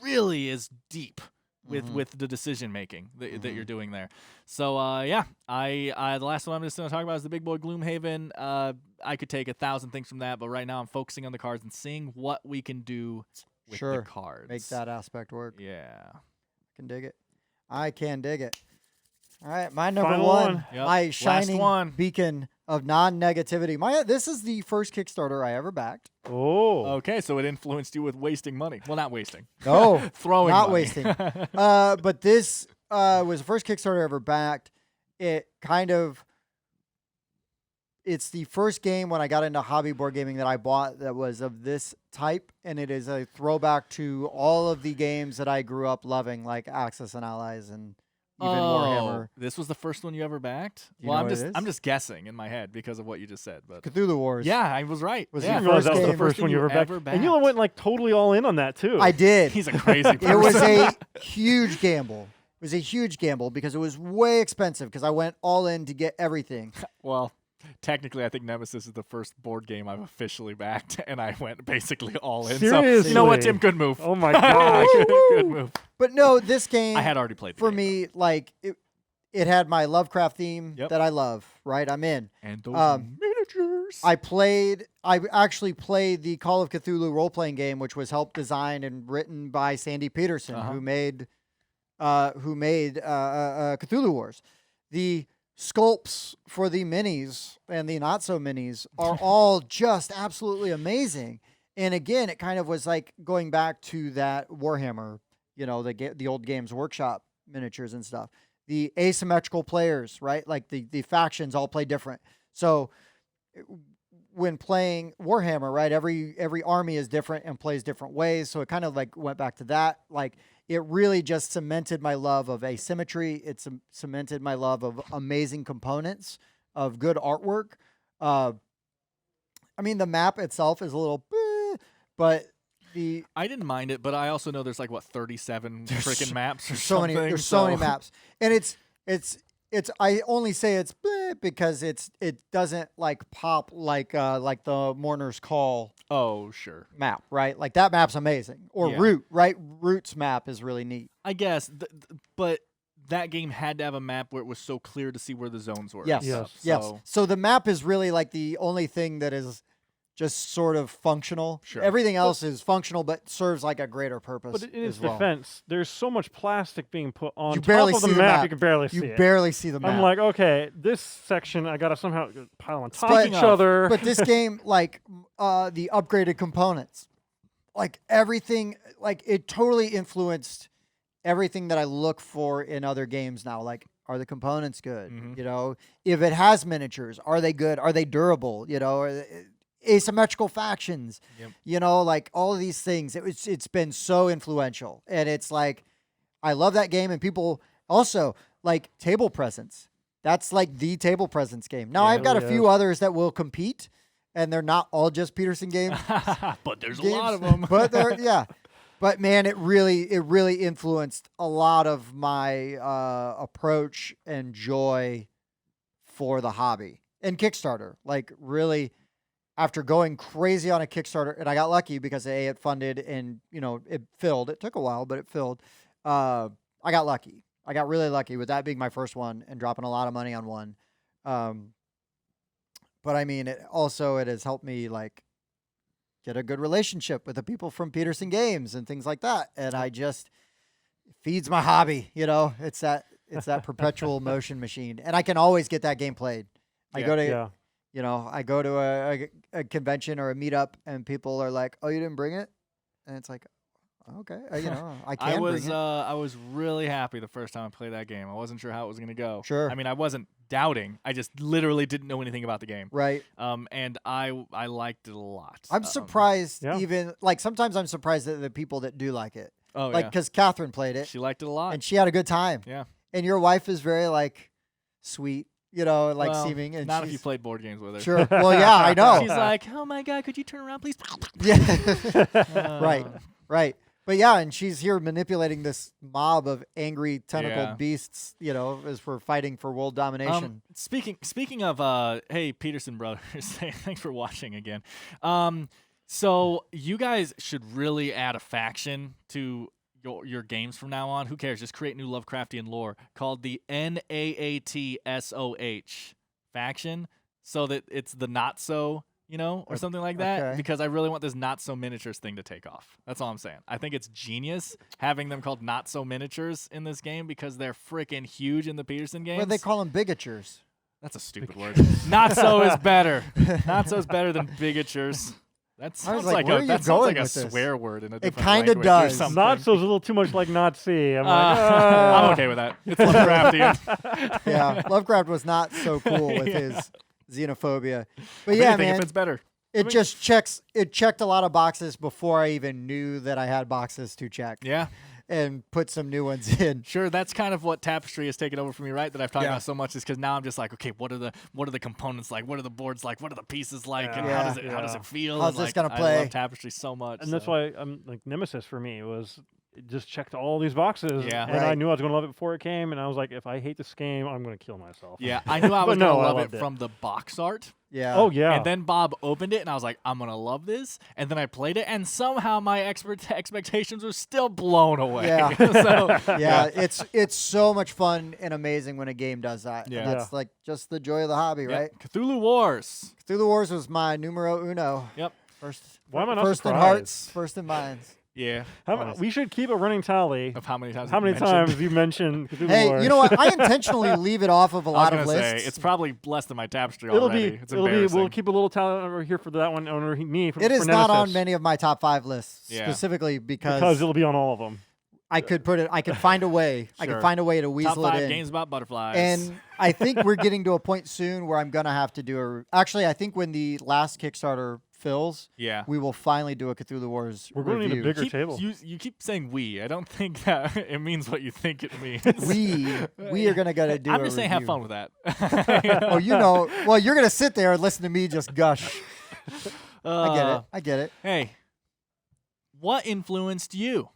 really is deep with the decision making that you're doing there. So yeah, I the last one I'm just going to talk about is the big boy Gloomhaven. I could take 1,000 things from that, but right now I'm focusing on the cards and seeing what we can do with the cards. Make that aspect work. Yeah. I can dig it. I can dig it. All right, my number Final one, one. Yep. my Last shining one. beacon of non-negativity. This is the first Kickstarter I ever backed. Oh. Okay, so it influenced you with wasting money. Well, not wasting. No, Throwing not money. wasting. But this was the first Kickstarter I ever backed. It's the first game when I got into hobby board gaming that I bought that was of this type, and it is a throwback to all of the games that I grew up loving, like Axis and Allies and even Warhammer. This was the first one you ever backed? Do you know I'm what it is? I'm just guessing in my head because of what you just said. But Cthulhu Wars. yeah, I was right. Was yeah. the That was first the game- first one you ever backed. And you went like totally all in on that too. I did. He's a crazy person. It was a huge gamble. was a huge gamble because it was way expensive because I went all in to get everything. Well, technically, I think Nemesis is the first board game I've officially backed, and I went basically all in. So, you know what, Tim? Good move. Oh my god. Good move. But no, this game I had already played the for game, me, like it had my Lovecraft theme Yep. that I love, right? I'm in. And those miniatures. I actually played the Call of Cthulhu role-playing game, which was helped designed and written by Sandy Peterson, Uh-huh. who made Cthulhu Wars. The sculpts for the minis and the not so minis are all just absolutely amazing. And again, it kind of was like going back to that Warhammer, the old Games Workshop miniatures and stuff. The asymmetrical players, right? Like the factions all play different. So when playing Warhammer, right, every army is different and plays different ways. So it kind of like went back to that. Like it really just cemented my love of asymmetry. It cemented my love of amazing components, of good artwork. I mean, the map itself is a little, but I didn't mind it, but I also know there's like 37 freaking maps or so something. there's so many maps, and it's. I only say it's because it doesn't like pop like the Mourner's Call Oh, sure. map, right? Like that map's amazing. Or Yeah. Root, right? Root's map is really neat. I guess, but that game had to have a map where it was so clear to see where the zones were. Yes. Yes. Yes. So the map is really like the only thing that is just sort of functional. Sure. Everything else is functional, but serves like a greater purpose. But in its as well. defense, there's so much plastic being put on You top barely of the see the map, map. you can barely see You it. barely see the map. I'm like, okay, this section I gotta somehow pile on top Speaking of each of- other. But this game, like the upgraded components, like everything, like it totally influenced everything that I look for in other games now. Like, are the components good? Mhm. If it has miniatures, are they good? Are they durable? Asymmetrical factions. Yep. Like all of these things. It's been so influential, and it's like I love that game. And people also like table presence. That's like the table presence game. Now Yeah, I've got a it few others that will compete, and they're not all just Peterson games. But there's a games, lot of them. but they're But man, it really influenced a lot of my approach and joy for the hobby and Kickstarter. Like really, after going crazy on a Kickstarter, and I got lucky because it funded and it filled. It took a while, but it filled. I got lucky. I got really lucky with that being my first one and dropping a lot of money on one. But I mean, it has helped me like get a good relationship with the people from Peterson Games and things like that. And it feeds my hobby, it's that perpetual motion machine. And I can always get that game played. I go to, yeah. I go to a convention or a meetup and people are like, "Oh, you didn't bring it?" And it's like, okay, I can bring it. I was really happy the first time I played that game. I wasn't sure how it was going to go. Sure. I mean, I wasn't doubting. I just literally didn't know anything about the game. Right. And I liked it a lot. I'm surprised yeah. even like sometimes I'm surprised at the people that do like it. Oh, Like, yeah. because Catherine played it She liked it a lot. and she had a good time. Yeah. And your wife is very like sweet, like Well, seeming. And not if you she's played board games with her. sure. Well, yeah, I know. She's like, "Oh my god, could you turn around, please?" Yeah. Right. Uh, Right. But yeah, and she's here manipulating this mob of angry tentacled Yeah. beasts, as we're fighting for world domination. Speaking of, hey Peterson brothers, thanks for watching again. So you guys should really add a faction to your games from now on. Who cares? Just create new Lovecraftian lore called the NAATSOH faction, so that it's the not so. Or something like that, Okay. because I really want this not so miniatures thing to take off. That's all I'm saying. I think it's genius having them called not so miniatures in this game because they're freaking huge in the Peterson games. What do they call them? Bigatures. That's a stupid word. Not so is better. Not so is better than bigatures. That sounds like, like where are a you that sounds like going a with this? swear word in a different kinda language or does. something. Not so's a little too much like Nazi. I'm I'm okay with that. It's Lovecraftian. Yeah, Lovecraft was not so cool with his xenophobia. But If yeah, anything, man, if it's better. it checked a lot of boxes before I even knew that I had boxes to check. Yeah. And put some new ones in. Sure, that's kind of what Tapestry has taken over for me, right? That I've talked Yeah. about so much is because now I'm just like, okay, what are the components like? What are the boards like? What are the pieces like? And Yeah. how does it feel? How's And, this gonna I play? love Tapestry so much. and that's so. why I'm like Nemesis for me was it just checked all these boxes. Yeah. And I Right. knew I was going to love it before it came. And I was like, if I hate this game, I'm going to kill myself. Yeah, I knew I was But no, gonna I love loved it it. from the box art. Yeah. Oh, yeah. And then Bob opened it, and I was like, I'm going to love this. And then I played it, and somehow my expectations were still blown away. Yeah. So, Yeah, it's so much fun and amazing when a game does that. And Yeah. that's like just the joy of the hobby, yeah. right? Cthulhu Wars. Cthulhu Wars was my numero uno. Yep. First, Why am I not first in surprised? hearts, first in minds. Yeah. We should keep a running tally. Of how many times? How you many mentioned. times you mentioned Cthulhu Hey, Wars. you know what? I intentionally leave it off of a I was lot gonna of say lists. it's probably less than my tapestry It'll already. be. It's It'll be. embarrassing. We'll keep a little tally over here for that one. Over me. For, It is for not on Nemesis, many of my top 5 lists Yeah. specifically because it'll be on all of them. I could put it. I could find a way. I Sure. could find a way to Top weasel 5 it in. games about butterflies. And I think we're getting to a point soon where I'm gonna have to do a. Actually, I think when the last Kickstarter fills, yeah. we will finally do a Cthulhu Wars We're going to need a review. bigger table. You keep saying we. I don't think that it means what you think it means. We are gonna gotta do. I'm a just saying, have review. fun with that. Oh, you know. Well, you're gonna sit there and listen to me just gush. I get it. I get it. Hey, what influenced you?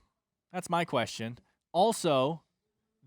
That's my question. Also,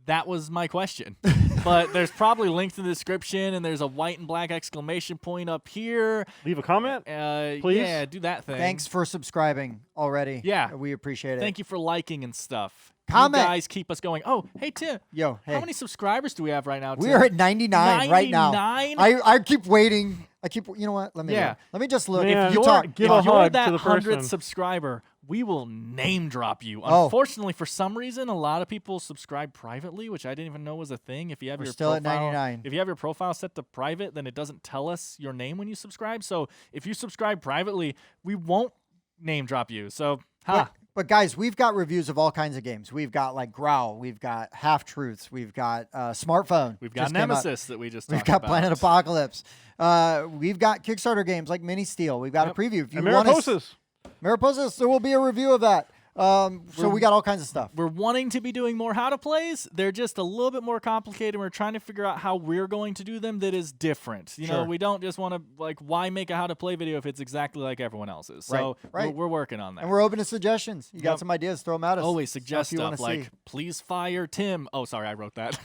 that was my question. But there's probably links in the description, and there's a white and black exclamation point up here. Leave a comment. Please? Yeah, do that thing. Thanks for subscribing already. Yeah. we appreciate it. Thank you for liking and stuff. Comment. You guys keep us going. Oh, hey, Tim. Yo, hey, How many subscribers do we have right now, Tim? we are at 99 right now. 99? I keep waiting. You know what? Let me Yeah. Let me just look. Man, If you you're- talk, give if a you're hug that to the 100th person. subscriber, we will name drop you. Oh. Unfortunately, for some reason, a lot of people subscribe privately, which I didn't even know was a thing. If you have We're your still at profile, 99. If you have your profile set to private, then it doesn't tell us your name when you subscribe. So if you subscribe privately, we won't name drop you. So But guys, we've got reviews of all kinds of games. We've got like Growl. We've got Half Truths. We've got Smartphone. we've got just came out. Nemesis that we just We've talked got about. Planet Apocalypse. We've got Kickstarter games like Mini Steel. We've got Yep. a preview. If you And want Mariposas. Mariposas, there will be a review of that. So we got all kinds of stuff. We're wanting to be doing more how to plays. They're just a little bit more complicated. We're trying to figure out how we're going to do them that is different. You know, Sure. we don't just want to like why make a how to play video if it's exactly like everyone else's. So right. We're working on that. And we're open to suggestions. You got Yep. some ideas, throw them at us. Always suggest you wanna stuff like see. please fire Tim. Oh, sorry, I wrote that.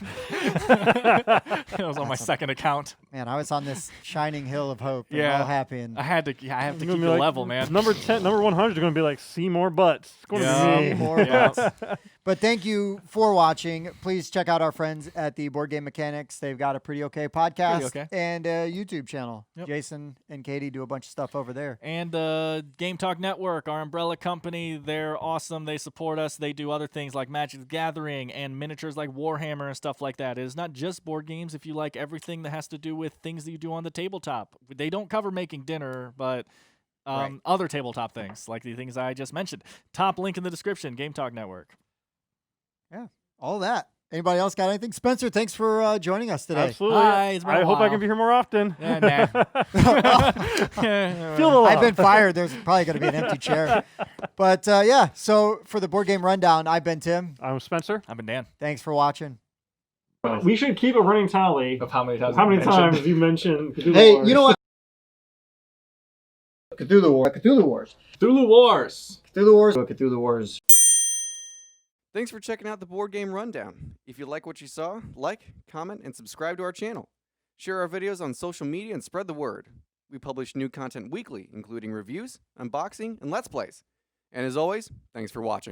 That was on my second account. Man, I was on this shining hill of hope. And Yeah. all happy. And I have to It's keep gonna the be like, level, man. Number 100 is going to be like, see more butts. It's going Yeah. to be me. more Yeah. butts. But thank you for watching. Please check out our friends at the Board Game Mechanics. They've got a pretty okay podcast okay. and a YouTube channle. Yep. Jason and Katie do a bunch of stuff over there. And Game Talk Network, our umbrella company, they're awesome. They support us. They do other things like Magic the Gathering and miniatures like Warhammer and stuff like that. It is not just board games. If you like everything that has to do with things that you do on the tabletop, they don't cover making dinner, but Right. other tabletop things like the things I just mentioned. Top link in the description, Game Talk Network. All that. Anybody else got anything? Spencer, thanks for joining us today. Absolutely. Hi, it's been a I hope I while. can be here more often. Yeah, nah. Feel the love. I've been fired. There's probably going to be an empty chair. But yeah, so for the Board Game Rundown, I've been Tim. I'm Spencer. I've been Dan. Thanks for watching. We should keep a running tally Of how many times? of how many times you mentioned Cthulhu Hey, Wars. you know what? Cthulhu Wars. Cthulhu Wars. Cthulhu Wars. Thanks for checking out the Board Game Rundown. If you like what you saw, like, comment, and subscribe to our channel. Share our videos on social media and spread the word. We publish new content weekly, including reviews, unboxing, and Let's Plays. And as always, thanks for watching.